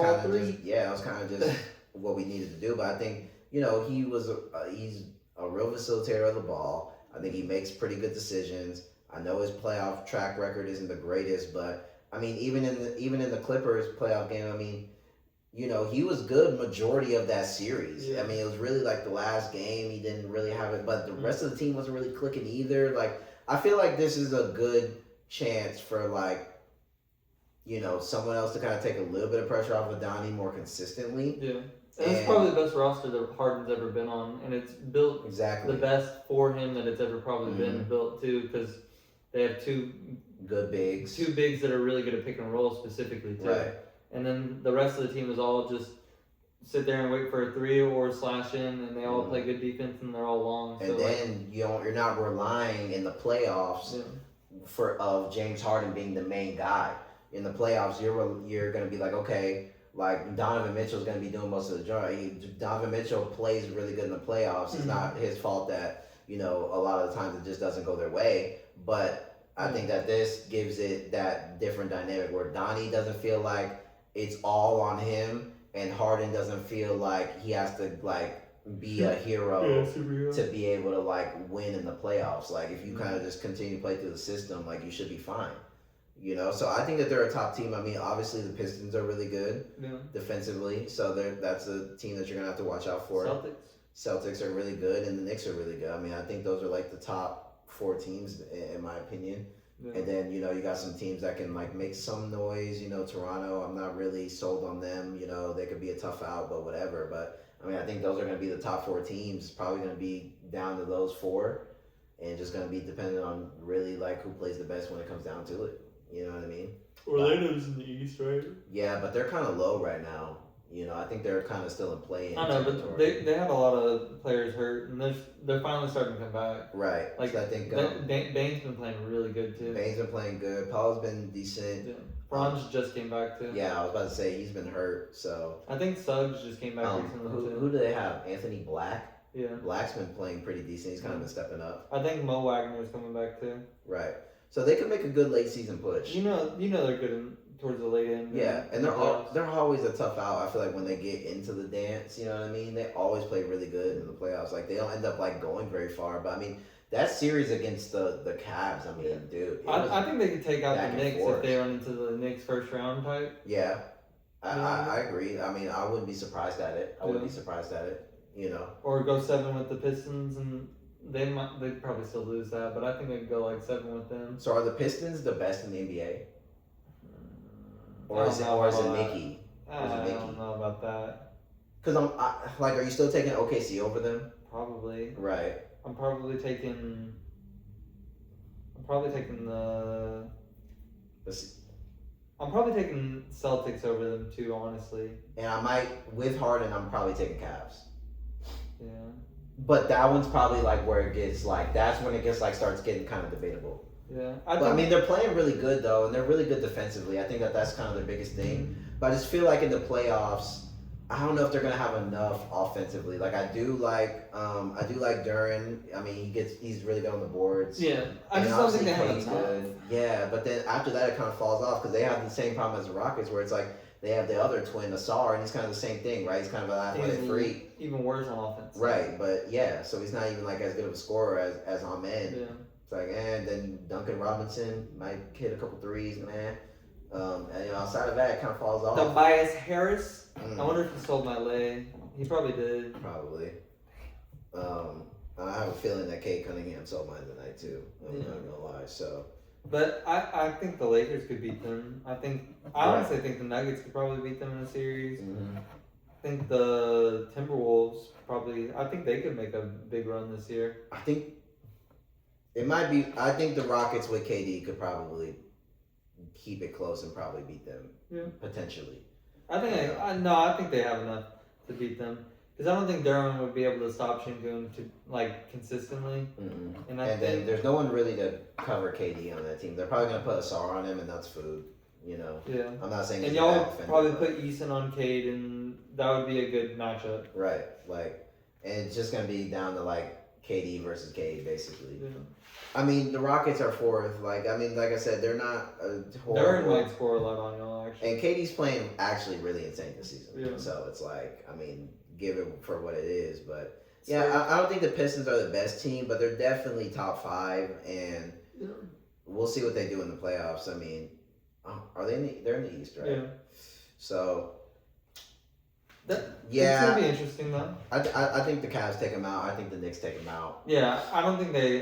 kind of just what we needed to do. But I think he's a real facilitator of the ball. I think he makes pretty good decisions. I know his playoff track record isn't the greatest, but I mean, even in the Clippers playoff game, I mean, he was good majority of that series. Yeah. I mean, it was really like the last game he didn't really have it, but the rest of the team wasn't really clicking either. Like, I feel like this is a good chance for someone else to kind of take a little bit of pressure off of Donnie more consistently. Yeah. And it's probably the best roster that Harden's ever been on, and it's built the best for him that it's ever probably been built too, because they have two bigs that are really good at pick and roll specifically too. Right. And then the rest of the team is all just sit there and wait for a three or slash in, and they all play good defense, and they're all long. And then you're not relying in the playoffs of James Harden being the main guy. In the playoffs, you're going to be like, okay, like Donovan Mitchell's going to be doing most of the job. Donovan Mitchell plays really good in the playoffs. It's not his fault that a lot of the times it just doesn't go their way. But I think that this gives it that different dynamic where Donnie doesn't feel like it's all on him, and Harden doesn't feel like he has to be a hero to be able to win in the playoffs. Like, if you kind of just continue to play through the system, you should be fine. So I think that they're a top team. I mean, obviously the Pistons are really good defensively, so that's a team that you're gonna have to watch out for. Celtics are really good, and the Knicks are really good. I mean, I think those are the top four teams in my opinion. Yeah. And then you got some teams that can like make some noise. Toronto, I'm not really sold on them. They could be a tough out, but whatever. But I mean, I think those are going to be the top four teams. Probably going to be down to those four, and just going to be dependent on really like who plays the best when it comes down to it. You know what I mean? Orlando's in the East, right? Yeah, but they're kind of low right now. I think they're kind of still in play-in I know, but territory. they had a lot of players hurt, and they're finally starting to come back. Right. Like So I think Bane's been playing really good too. Bane's been playing good. Paul's been decent. Yeah. Franz just came back too. Yeah, I was about to say he's been hurt. So I think Suggs just came back recently too. who do they have? Anthony Black. Yeah. Black's been playing pretty decent. He's kind of been stepping up. I think Mo Wagner's coming back too. Right. So they could make a good late season push. You know they're good towards the late end. Yeah, and they're always a tough out. I feel like when they get into the dance, you know what I mean? They always play really good in the playoffs. Like they don't end up like going very far. But I mean, that series against the Cavs, I mean, dude. I think they could take out the Knicks forth. if they run into the Knicks first round type. Yeah. I agree. I mean, I wouldn't be surprised at it. Or go 7 with the Pistons, and they'd probably still lose that, but I think they could go like 7 with them. So are the Pistons the best in the NBA? Or is it Mickey? I don't know about that. Because are you still taking OKC over them? Probably. Right. I'm probably taking the. I'm probably taking Celtics over them too, honestly. And I might, with Harden, I'm probably taking Cavs. Yeah. But that one's probably like where it gets like, that's when it gets like starts getting kind of debatable. Yeah. I mean, they're playing really good though, and they're really good defensively. I think that's kind of their biggest thing. But I just feel like in the playoffs, I don't know if they're gonna have enough offensively. Like I do like Duran. I mean, he's really good on the boards. Yeah, I just don't think they have enough. Good. Yeah, but then after that, it kind of falls off because they have the same problem as the Rockets, where it's like they have the other twin, Asar, and he's kind of the same thing, right? He's kind of an athletic freak. Even worse on offense. Right, but yeah, so he's not even like as good of a scorer as Amen. Yeah. It's like, and then Duncan Robinson might hit a couple threes, man. And outside of that, it kind of falls off. Tobias Harris. I wonder if he sold my lay. He probably did. Probably. I have a feeling that Kate Cunningham sold mine tonight too. I'm not gonna lie. So. But I think the Lakers could beat them. I honestly think the Nuggets could probably beat them in a series. Mm-hmm. I think the Timberwolves I think they could make a big run this year. I think it might be. I think the Rockets with KD could probably keep it close and probably beat them. Yeah. Potentially. I think they have enough to beat them. Because I don't think Durham would be able to stop Şengün consistently. Mm-hmm. And then there's no one really to cover KD on that team. They're probably gonna put Asar on him, and that's food. Yeah. I'm not saying. And y'all would probably put Eason on Cade, and that would be a good matchup. Right. And it's just gonna be down to KD versus Cade, basically. Yeah. I mean, the Rockets are fourth. Like I said, they're not horrible. Durham might score a lot on y'all, actually. And KD's playing actually really insane this season. Yeah. So it's give it for what it is. But yeah, I don't think the Pistons are the best team, but they're definitely top 5, and we'll see what they do in the playoffs. I mean, are they? They're in the East, right? Yeah. So. It's gonna be interesting though. I think the Cavs take them out. I think the Knicks take them out. Yeah, I don't think they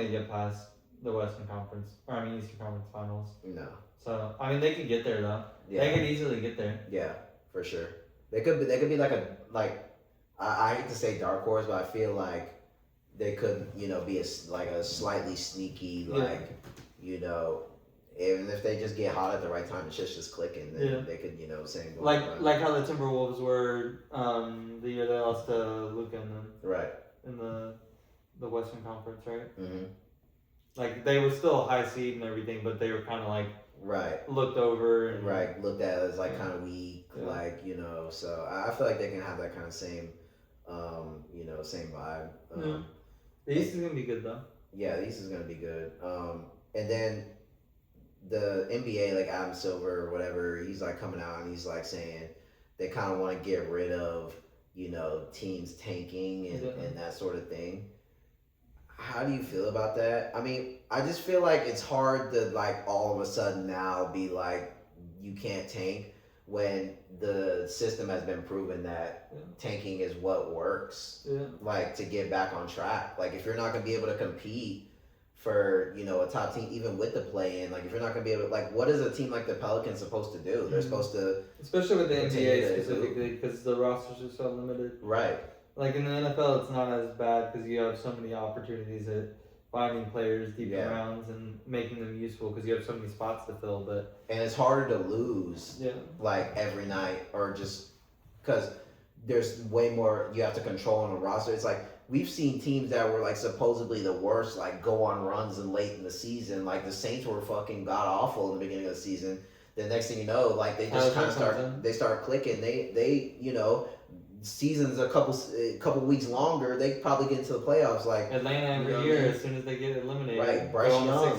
get past the Eastern Conference Finals. No. So they could get there though. Yeah. They could easily get there. Yeah, for sure. They could be I hate to say dark horse, but I feel like they could be a slightly sneaky even if they just get hot at the right time, it's just clicking. Then they could same goal. Like how the Timberwolves were the year they lost to Luka and them. Right. In the Western Conference, right? Mm-hmm. Like they were still a high seed and everything, but they were kind of right looked over and looked at as kind of weak, So I feel like they can have that kind of same, same vibe. The East is gonna be good though. Yeah, the East is gonna be good. And then the NBA, Adam Silver or whatever, he's coming out and he's saying they kind of want to get rid of teams tanking and that sort of thing. How do you feel about that? I mean, I just feel like it's hard to all of a sudden now be you can't tank when the system has been proven that tanking is what works. Yeah. To get back on track. If you're not gonna be able to compete for a top team, even with the play in. Like if you're not gonna be able, like what is a team like the Pelicans supposed to do? They're supposed to, especially with the continue NBA to specifically, because the rosters are so limited. right. Like in the NFL, it's not as bad because you have so many opportunities at finding players deep in rounds and making them useful because you have so many spots to fill. But And it's harder to lose yeah, like every night or just because there's way more you have to control on a roster. It's like we've seen teams that were like supposedly the worst like go on runs and late in the season. Like the Saints were fucking god awful in the beginning of the season. The next thing you know, like they just kind of start clicking. They seasons a couple weeks longer. They probably get into the playoffs. Like Atlanta every year as soon as they get eliminated. Right, Bryce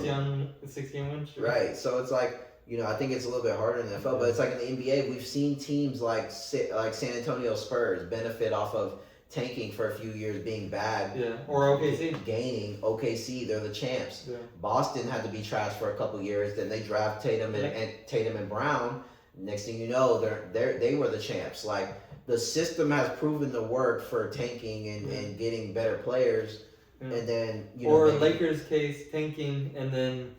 Young, 6-game win streak. Right, so it's like I think it's a little bit harder in the NFL, but it's like in the NBA, we've seen teams like San Antonio Spurs benefit off of tanking for a few years, being bad. Yeah, or OKC. Gaining. OKC, they're the champs. Yeah. Boston had to be trashed for a couple years, then they draft Tatum and Brown. Next thing you know, they were the champs. Like the system has proven to work for tanking and getting better players, and then Lakers case tanking and then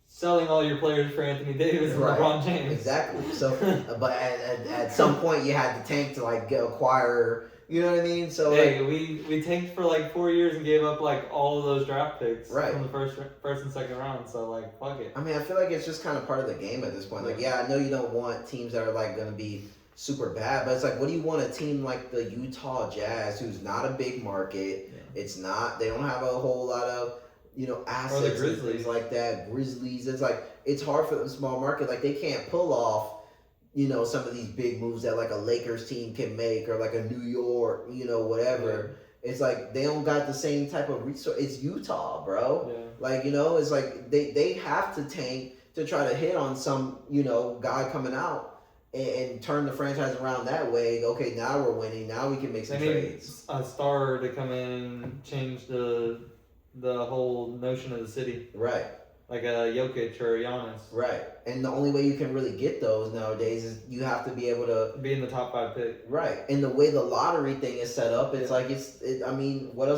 selling all your players for Anthony Davis and LeBron James. Exactly. So, but at some point you had to tank to like acquire. You know what I mean? So hey, we tanked for like 4 years and gave up like all of those draft picks from the first and second round. So like, fuck it. I mean, I feel like it's just kind of part of the game at this point. Like, yeah, I know you don't want teams that are like going to be super bad, but it's like, what do you want a team like the Utah Jazz, who's not a big market? Yeah. It's not. They don't have a whole lot of assets or the Grizzlies. And things like that. Grizzlies. It's like it's hard for the small market. Like they can't pull off. Some of these big moves that like a Lakers team can make or like a New York, whatever. Yeah. It's like they don't got the same type of resource. It's Utah, bro. Yeah. Like, it's like they have to tank to try to hit on some, guy coming out and turn the franchise around that way. Okay, now we're winning. Now we can make some trades. A star to come in and change the whole notion of the city. Right. Like a Jokic or a Giannis. Right. And the only way you can really get those nowadays is you have to be able to be in the top 5 pick. Right. And the way the lottery thing is set up, it's like I mean, what are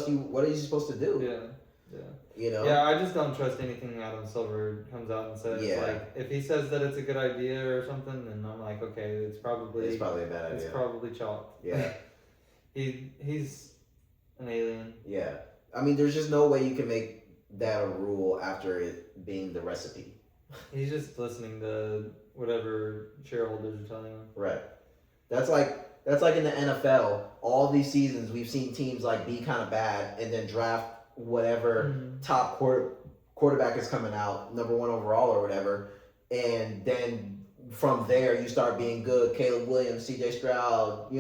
you supposed to do? Yeah. Yeah. Yeah, I just don't trust anything Adam Silver comes out and says. Yeah. Like if he says that it's a good idea or something, then I'm like, okay, it's probably a bad idea. It's probably chalk. Yeah. He's an alien. Yeah. I mean, there's just no way you can make that a rule after it being the recipe. He's just listening to whatever shareholders are telling him. Right. That's like in the NFL. All these seasons we've seen teams like be kind of bad and then draft whatever top quarterback is coming out, number 1 overall or whatever, and then from there you start being good. Caleb Williams, C.J. Stroud,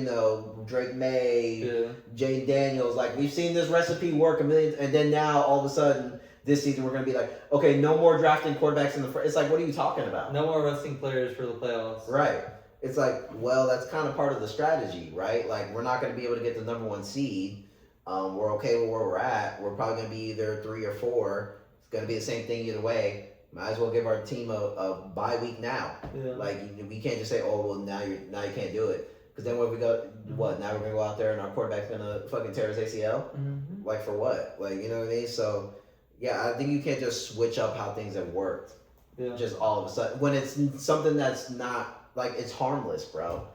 Drake May, Jay Daniels. Like we've seen this recipe work a million, and then now all of a sudden this season we're gonna be like, okay, no more drafting quarterbacks in the first. It's like, what are you talking about? No more resting players for the playoffs. Right. It's like, well, that's kind of part of the strategy, right? Like we're not gonna be able to get the number 1 seed. We're okay with where we're at. We're probably gonna be either 3 or 4. It's gonna be the same thing either way. Might as well give our team a bye week now. Yeah. Like we can't just say, oh well, now you can't do it, because then what we go, now we're gonna go out there and our quarterback's gonna fucking tear his ACL. Like for what? Like what I mean? So yeah, I think you can't just switch up how things have worked. Yeah. Just all of a sudden when it's something that's not like it's harmless, bro.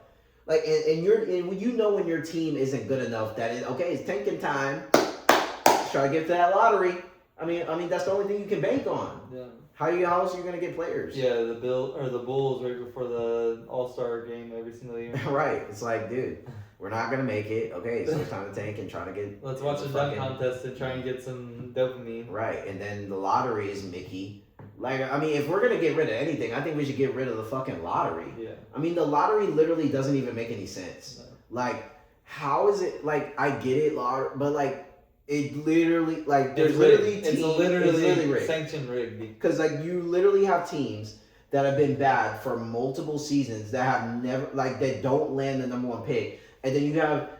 Like and when your team isn't good enough, that is okay. It's tanking time. Let's try to get to that lottery. I mean that's the only thing you can bank on. Yeah. How else are you gonna get players? Yeah, the Bulls right before the All-Star game every single year. Right. It's like, dude, we're not gonna make it. Okay, so it's time to tank and try to get. Let's watch a dunk contest and try and get some dopamine. Right, and then the lottery is Mickey. Like, I mean, if we're gonna get rid of anything, I think we should get rid of the fucking lottery. Yeah. I mean, the lottery literally doesn't even make any sense. No. Like, how is it? Like, I get it, but like. It literally, like, there's literally teams. It's literally rigged. Sanctioned rigged. Because, like, you literally have teams that have been bad for multiple seasons that have never, like, that don't land the number 1 pick. And then you have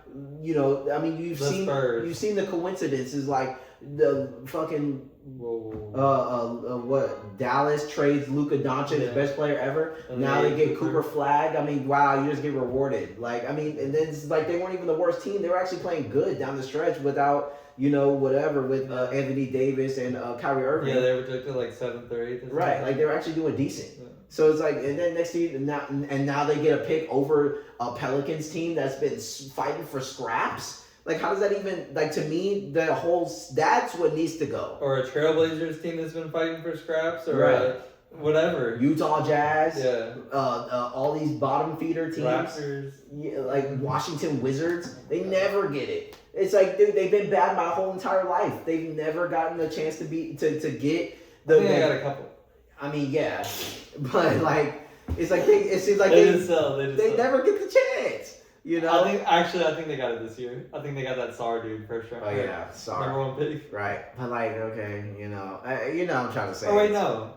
you know, I mean, Spurs. you've seen the coincidences, like the fucking what Dallas trades Luka Doncic, his best player ever. And now they get Cooper Flag. I mean, wow, you just get rewarded. Like, I mean, and then it's like they weren't even the worst team. They were actually playing good down the stretch without, you know, whatever with Anthony Davis and Kyrie Irving. Yeah, they were projected like 7th or 8th. Right, like they were actually doing decent. Yeah. So it's like, and then next season, now they get a pick over a Pelicans team that's been fighting for scraps. Like, how does that even, like, to me, that's what needs to go. Or a Trailblazers team that's been fighting for scraps, or whatever. Utah Jazz. Yeah. All these bottom feeder teams. Raptors. Yeah, like Washington Wizards. They never get it. It's like, dude, they've been bad my whole entire life. They've never gotten a chance to get the. I think I got a couple. I mean, yeah. But, like, it's like, it seems like they never get the chance. You know, I think they got it this year. I think they got that Sarr dude first round. Oh yeah, Sarr. #1 pick. Right, but like, okay, you know, I'm trying to say. Oh wait, no.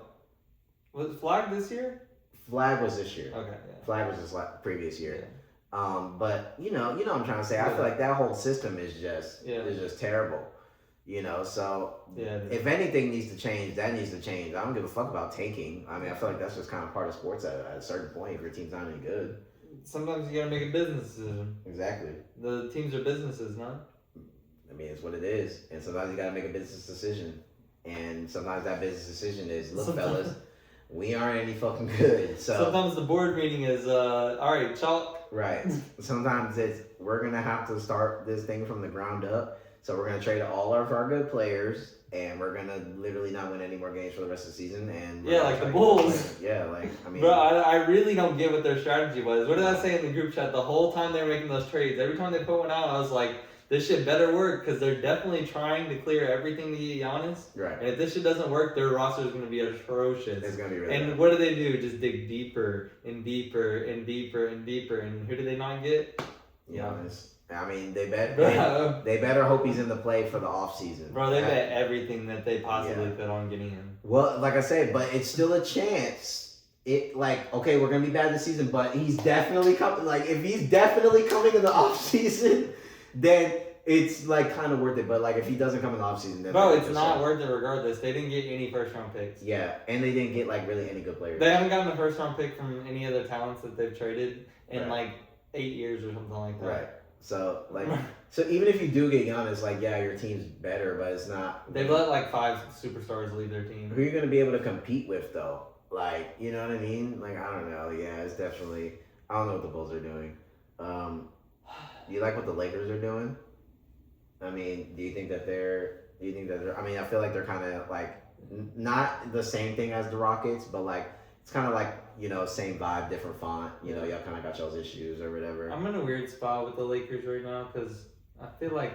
Was Flag this year? Flag was this year. Okay, yeah. Flag was this previous year. Yeah. But you know what I'm trying to say. I feel like that whole system is just terrible. You know, so if anything needs to change, that needs to change. I don't give a fuck about tanking. I mean, I feel like that's just kind of part of sports at a certain point. If your team's not any good. Sometimes you gotta make a business decision. Exactly. The teams are businesses, no? I mean, it's what it is. And sometimes you gotta make a business decision. And sometimes that business decision is, look, fellas, we aren't any fucking good. So sometimes the board meeting is, all right, chalk. Right. Sometimes it's, we're gonna have to start this thing from the ground up. So we're gonna trade all of our good players, and we're gonna literally not win any more games for the rest of the season. And like the Bulls. Yeah, like I mean, bro, I really don't get what their strategy was. What did I say in the group chat the whole time they were making those trades? Every time they put one out, I was like, this shit better work, because they're definitely trying to clear everything to get Giannis. Right. And if this shit doesn't work, their roster is gonna be atrocious. It's gonna be really. And bad. What do? Just dig deeper and deeper and deeper and deeper. And who do they not get? Giannis. I mean, they better hope he's in the play for the offseason. Bro, they bet everything that they possibly could on getting him. Well, like I said, but it's still a chance. Okay, we're going to be bad this season, but he's definitely coming. Like, if he's definitely coming in the offseason, then it's, like, kind of worth it. But, like, if he doesn't come in the offseason, then... Bro, it's not worth it regardless. They didn't get any first-round picks. Yeah, and they didn't get, like, really any good players. They haven't gotten a first-round pick from any other talents that they've traded in, like, 8 years or something like that. Right. So, like, even if you do get Giannis, like, yeah, your team's better, but it's not... They've let, like, 5 superstars leave their team. Who are you going to be able to compete with, though? Like, you know what I mean? Like, I don't know. Yeah, it's definitely... I don't know what the Bulls are doing. Do you like what the Lakers are doing? I mean, do you think that they're... I mean, I feel like they're kind of, like, not the same thing as the Rockets, but, like, it's kind of like, you know, same vibe, different font. You know, y'all kind of got y'all's issues or whatever. I'm in a weird spot with the Lakers right now because I feel like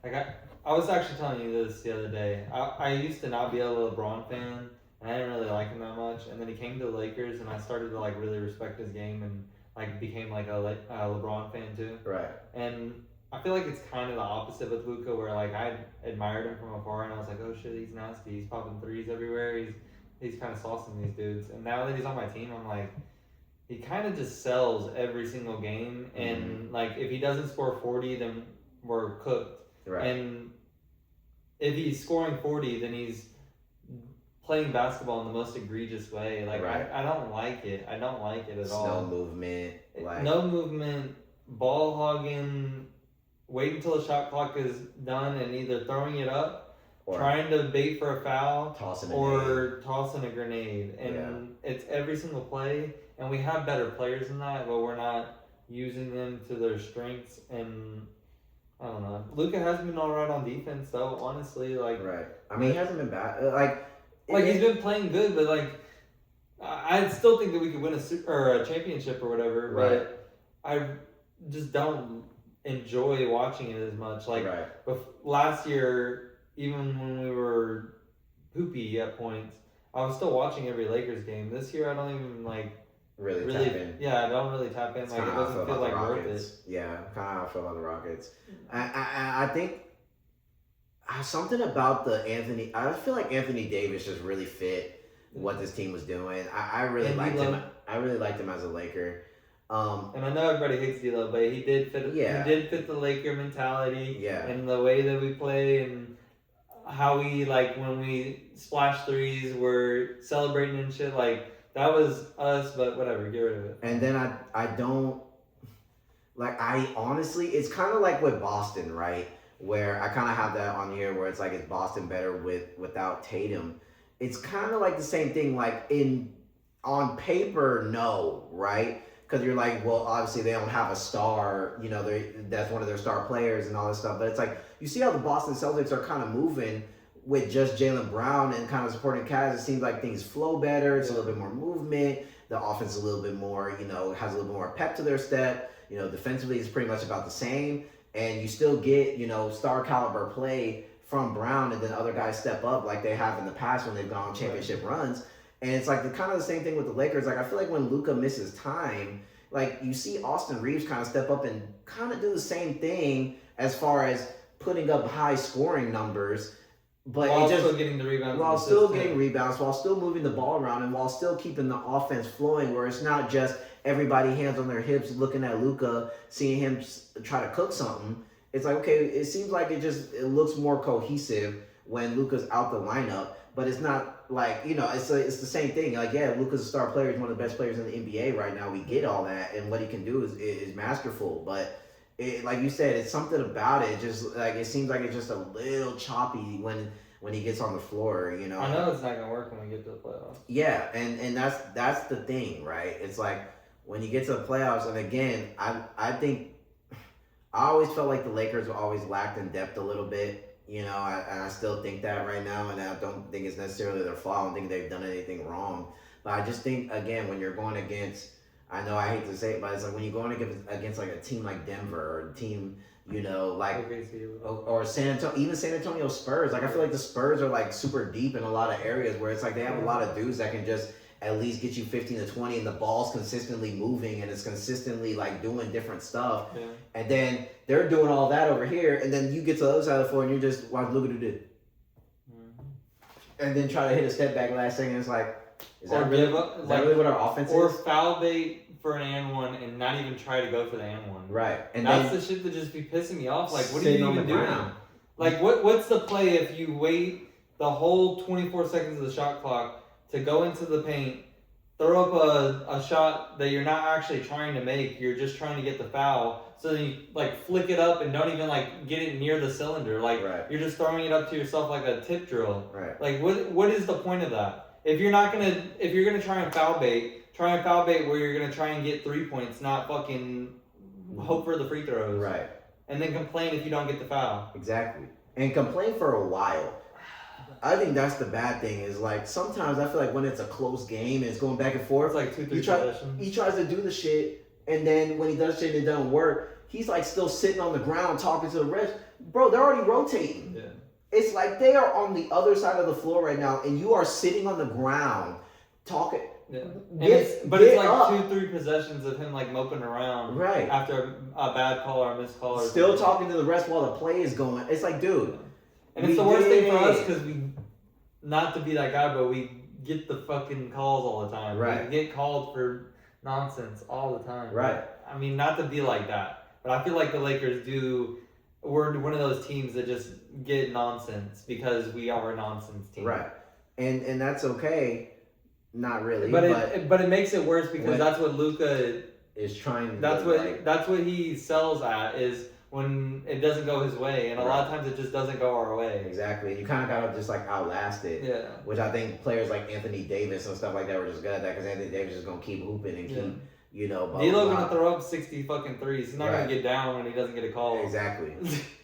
I was actually telling you this the other day. I used to not be a LeBron fan, and I didn't really like him that much. And then he came to the Lakers, and I started to, like, really respect his game and, like, became, like, a LeBron fan too. Right. And I feel like it's kind of the opposite with Luka, where, like, I admired him from afar, and I was like, oh shit, he's nasty. He's popping threes everywhere. He's kind of saucing these dudes. And now that he's on my team, I'm like, he kind of just sells every single game. And, like, if he doesn't score 40, then we're cooked. Right. And if he's scoring 40, then he's playing basketball in the most egregious way. Like, right. I don't like it. I don't like it at all. No movement. No movement, ball hogging, wait until the shot clock is done and either throwing it up, or trying to bait for a foul, tossing a grenade. And it's every single play. And we have better players than that, but we're not using them to their strengths. And I don't know. Luka has been all right on defense, though, honestly. Like, right. I mean, he hasn't been bad. He's been playing good, but, like, I still think that we could win a championship or whatever. Right. But I just don't enjoy watching it as much. Like, last year, even when we were poopy at points, I was still watching every Lakers game. This year, I don't even, like, really tap in. Yeah, I don't really tap in. Like, it doesn't feel like worth it. Yeah, kind of how I feel about the Rockets. I think something about I feel like Anthony Davis just really fit what this team was doing. I really liked him. I really liked him as a Laker. And I know everybody hates D'Lo, but he did fit. Yeah. He did fit the Laker mentality. Yeah. And the way that we play and how we like when we splash threes, we're celebrating and shit. Like that was us, but whatever, get rid of it. And then I don't like I honestly, it's kind of like with Boston, right? Where I kind of have that on here, where it's like, is Boston better without Tatum? It's kind of like the same thing. Like on paper, no, right? Because you're like, well, obviously they don't have a star. You know, that's one of their star players and all this stuff. But it's like you see how the Boston Celtics are kind of moving with just Jaylen Brown and kind of supporting Cavs. It seems like things flow better. It's a little bit more movement. The offense is a little bit more, you know, has a little bit more pep to their step. You know, defensively is pretty much about the same. And you still get, you know, star caliber play from Brown, and then other guys step up like they have in the past when they've gone on championship runs. And it's like kind of the same thing with the Lakers. Like I feel like when Luka misses time, like you see Austin Reeves kind of step up and kind of do the same thing as far as putting up high scoring numbers. But while it just, still getting the rebounds. while still getting rebounds, while still moving the ball around, and while still keeping the offense flowing, where it's not just everybody hands on their hips looking at Luka, seeing him try to cook something. It's like, okay, it seems like it looks more cohesive when Luka's out the lineup, but it's not like, you know, it's the same thing. Like, yeah, Luka's a star player. He's one of the best players in the NBA right now. We get all that, and what he can do is masterful. But like you said, it's something about it. Just like it seems like it's just a little choppy when he gets on the floor. You know, I know it's not gonna work when we get to the playoffs. Yeah, and that's the thing, right? It's like when you get to the playoffs, and again, I think I always felt like the Lakers always lacked in depth a little bit. You know, and I still think that right now, and I don't think it's necessarily their fault. I don't think they've done anything wrong. But I just think, again, when you're going against, I know I hate to say it, but it's like when you're going against like a team like Denver or a team, you know, like, or San Antonio, even San Antonio Spurs. Like, I feel like the Spurs are like super deep in a lot of areas where it's like they have a lot of dudes that can just at least get you 15 to 20, and the ball's consistently moving and it's consistently like doing different stuff. Yeah. And then they're doing all that over here, and then you get to the other side of the floor and you're just, wow, look at who did. And then try to hit a step back last second. It's like, is that really what our offense is? Or foul bait for an and one and not even try to go for the and one. Right. And that's the shit that just be pissing me off. Like, what are you even doing? Ground. Like, what's the play if you wait the whole 24 seconds of the shot clock to go into the paint, throw up a shot that you're not actually trying to make, you're just trying to get the foul, so then you like flick it up and don't even like get it near the cylinder, like you're just throwing it up to yourself like a tip drill. Right. Like what is the point of that? If you're gonna try and foul bait where you're gonna try and get 3 points, not fucking hope for the free throws. Right. And then complain if you don't get the foul. Exactly. And complain for a while. I think that's the bad thing, is like sometimes I feel like when it's a close game and it's going back and forth, it's like 2-3 possessions. He tries to do the shit, and then when he does shit and it doesn't work, he's like still sitting on the ground talking to the rest. Bro, they're already rotating. Yeah. It's like they are on the other side of the floor right now, and you are sitting on the ground talking. Yeah. It's like up. 2-3 possessions of him like moping around after a bad call or a missed call. Still talking to the rest while the play is going. It's like, dude. And it's the worst thing for us because we, not to be that guy, but we get the fucking calls all the time. Right. We get called for nonsense all the time. Right. I mean, not to be like that, but I feel like the Lakers we're one of those teams that just get nonsense because we are a nonsense team. Right. And that's okay. Not really. But it makes it worse because that's what Luka is trying. That's what he sells at, is when it doesn't go his way, and a lot of times it just doesn't go our way. Exactly. You kind of gotta just like outlast it. Yeah. Which I think players like Anthony Davis and stuff like that were just good at that, because Anthony Davis is gonna keep hooping and keep, you know. D'Lo gonna throw up 60 fucking threes. He's not gonna get down when he doesn't get a call. Exactly.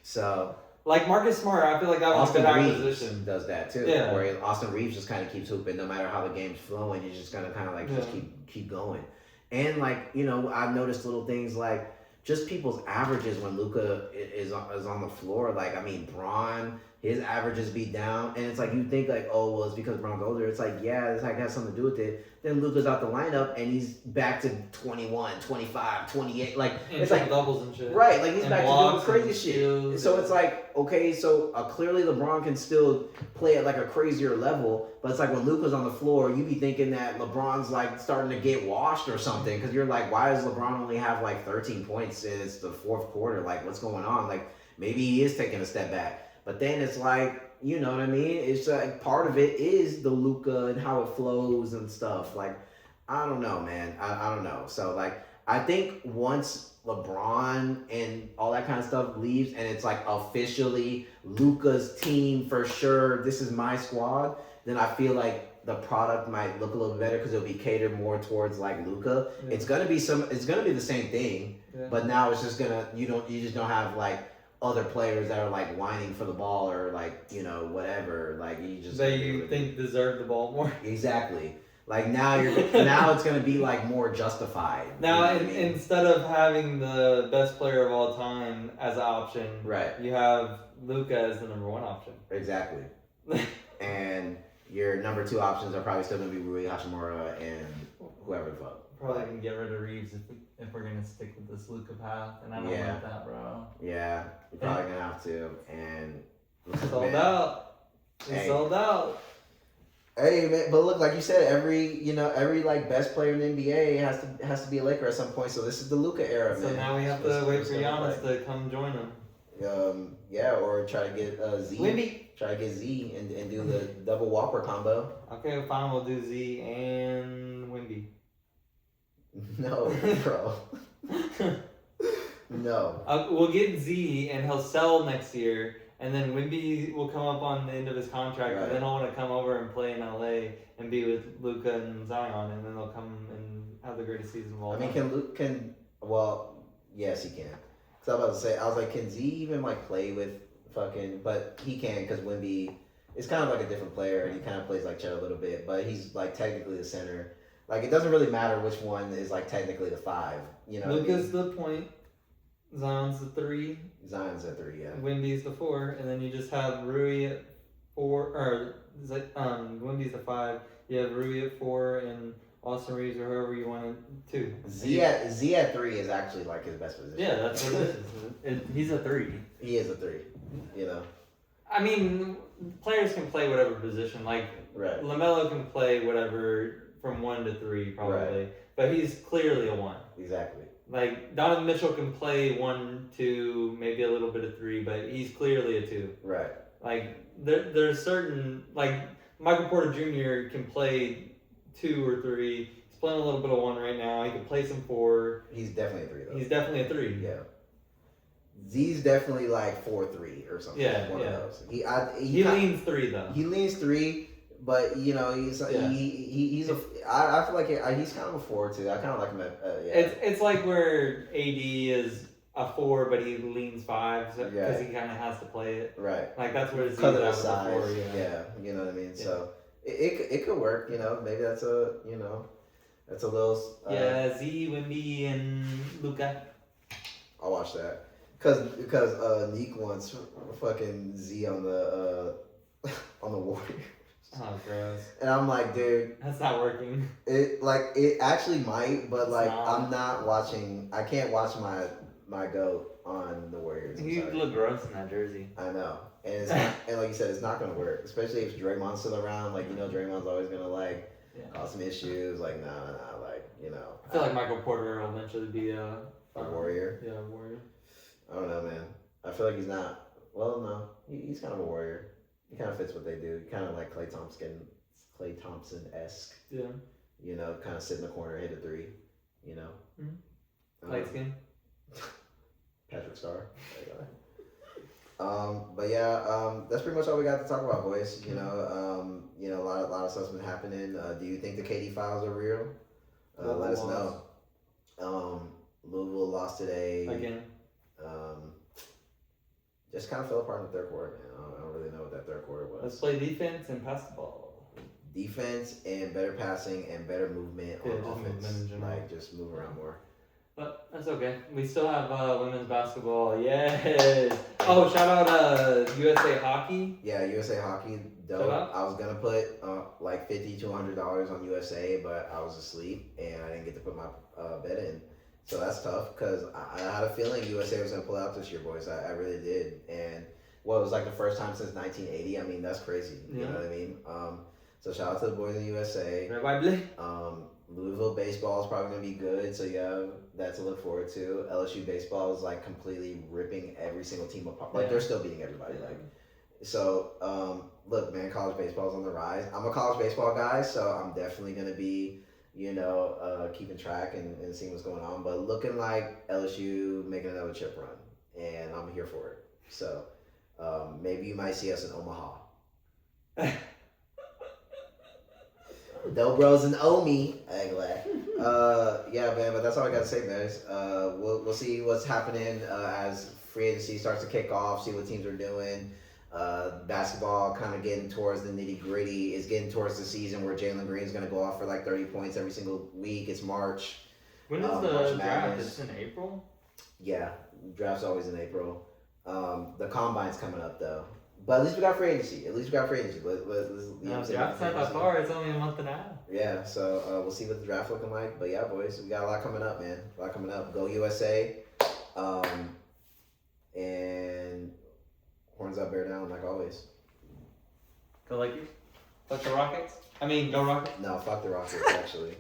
So. Like Marcus Smart, I feel like that was a good acquisition. Does that too. Yeah. Where Austin Reeves just kind of keeps hooping no matter how the game's flowing. He's just gonna kind of like just keep going. And like, you know, I've noticed little things like just people's averages when Luka is on the floor. Like, I mean, Braun, his averages be down, and it's like you think like, oh well, it's because LeBron's older. It's like, yeah, this has something to do with it. Then Luka's out the lineup and he's back to 21, 25, 28. Like and it's like doubles and shit. right, like he's and back to doing crazy shit. So it's like, okay, so clearly LeBron can still play at like a crazier level, but it's like when Luka's on the floor, you be thinking that LeBron's like starting to get washed or something, because you're like, why does LeBron only have like 13 points and it's the fourth quarter? Like, what's going on? Like, maybe he is taking a step back. But then it's like, you know what I mean? It's like part of it is the Luka and how it flows and stuff. Like, I don't know, man. I don't know. So like, I think once LeBron and all that kind of stuff leaves, and it's like officially Luka's team for sure, this is my squad, then I feel like the product might look a little better because it'll be catered more towards like Luka. Yeah. It's gonna be the same thing, but now it's just gonna you just don't have like other players that are like whining for the ball or like, you know, whatever. Like you just that you think deserve the ball more. Exactly. Like now now it's gonna be like more justified. Now instead of having the best player of all time as an option, right, you have Luka as the number one option. Exactly. And your number two options are probably still gonna be Rui Hachimura and whoever the fuck. Probably can get rid of Reeves if we're gonna stick with this Luka path, and I don't like that, bro. Yeah, you're probably gonna have to. And sold out. It's sold out. Hey man, but look, like you said, every like best player in the NBA has to be a Laker at some point. So this is the Luka era, man. So now we have to wait for Giannis to come join him. Yeah, or try to get Z. Wimby. Try to get Z and do the double Whopper combo. Okay, fine. We'll do Z and Wimby. No, bro. No. We'll get Z and he'll sell next year, and then Wimby will come up on the end of his contract, and then he'll want to come over and play in LA and be with Luka and Zion, and then they'll come and have the greatest season of all time. I mean, well, yes, he can. Cause I was about to say, I was like, can Z even like play with fucking? But he can, because Wimby is kind of like a different player, and he kind of plays like Chet a little bit, but he's like technically the center. Like, it doesn't really matter which one is, like, technically the 5. You know Luka's the point. Zion's the 3. Zion's the 3, yeah. Wimby's the 4. And then you just have Rui at 4. Or, Wimby's the 5. You have Rui at 4 and Austin Reeves or whoever you want to. Z at 3 is actually, like, his best position. Yeah, that's what it is. He's a 3. He is a 3, you know. I mean, players can play whatever position. Like, LaMelo can play whatever from 1 to 3 probably, but he's clearly a 1. Exactly. Like Donovan Mitchell can play 1, 2, maybe a little bit of 3, but he's clearly a 2. Right. Like there's certain, like Michael Porter Jr. can play 2 or 3. He's playing a little bit of 1 right now. He can play some 4. He's definitely a 3 though. He's definitely a 3. Yeah. Z's definitely like 4-3 or something. Yeah, one of those. He leans 3 though. He leans 3. But you know he's I feel like he's kind of a 4 too. I kind of like him. It's like where AD is a 4, but he leans 5 because he kind of has to play it. Right. Like that's where because of his size. 4, yeah. You know what I mean. Yeah. So it could work. You know, maybe that's a little. Z, Wimby, and Luka. I'll watch that because Neek wants fucking Z on the Warriors. Oh, gross. And I'm like, dude, that's not working. It actually might, but like I'm not watching. I can't watch my goat on the Warriors. You look gross in that jersey. I know, and it's not, and like you said, it's not gonna work, especially if Draymond's still around. Like Draymond's always gonna like cause some issues. Like nah, like I feel like Michael Porter will eventually be a warrior. Yeah, a warrior. I don't know, man. I feel like he's not. Well, no, he's kind of a warrior. He kind of fits what they do. Kind of like Klay Thompson-esque. Yeah. Kind of sit in the corner, hit a 3. Light skin. Patrick Star. But yeah, that's pretty much all we got to talk about, boys. A lot of stuff's been happening. Do you think the KD files are real? Let us know. Louisville lost today. Again. Just kind of fell apart in the third quarter, man. I don't really know what that third quarter was. Let's play defense and pass the ball. Defense and better passing and better movement on offense. Like, just move around more. But that's okay. We still have women's basketball. Yes. Oh, shout out USA Hockey. Yeah, USA Hockey, dope. Shout out. I was gonna put like $50 to $100 on USA, but I was asleep and I didn't get to put my bet in. So that's tough because I had a feeling USA was gonna pull out this year, boys. I really did. And what, it was like the first time since 1980. I mean, that's crazy. You know what I mean? So shout out to the boys in USA. Louisville baseball is probably gonna be good, so you have that to look forward to. LSU baseball is like completely ripping every single team apart. Like they're still beating everybody. Like, so look, man, college baseball is on the rise. I'm a college baseball guy, so I'm definitely gonna be, keeping track and seeing what's going on. But looking like LSU making another chip run, and I'm here for it. So maybe you might see us in Omaha. Dope Bros and Omi. Yeah, man, but that's all I got to say, guys. We'll see what's happening as free agency starts to kick off, see what teams are doing. Basketball kind of getting towards the nitty gritty, is getting towards the season where Jalen Green's going to go off for like 30 points every single week. It's March. When is the draft? It's in April? Yeah, draft's always in April. The combine's coming up, though. But at least we got free agency. Draft's not that far. It's only a month and a half. Yeah, so we'll see what the draft looking like. But yeah, boys, we got a lot coming up, man. A lot coming up. Go USA. And horns up, bear down, like always. Go Lakers. Fuck the Rockets. Go Rockets. No, fuck the Rockets, actually.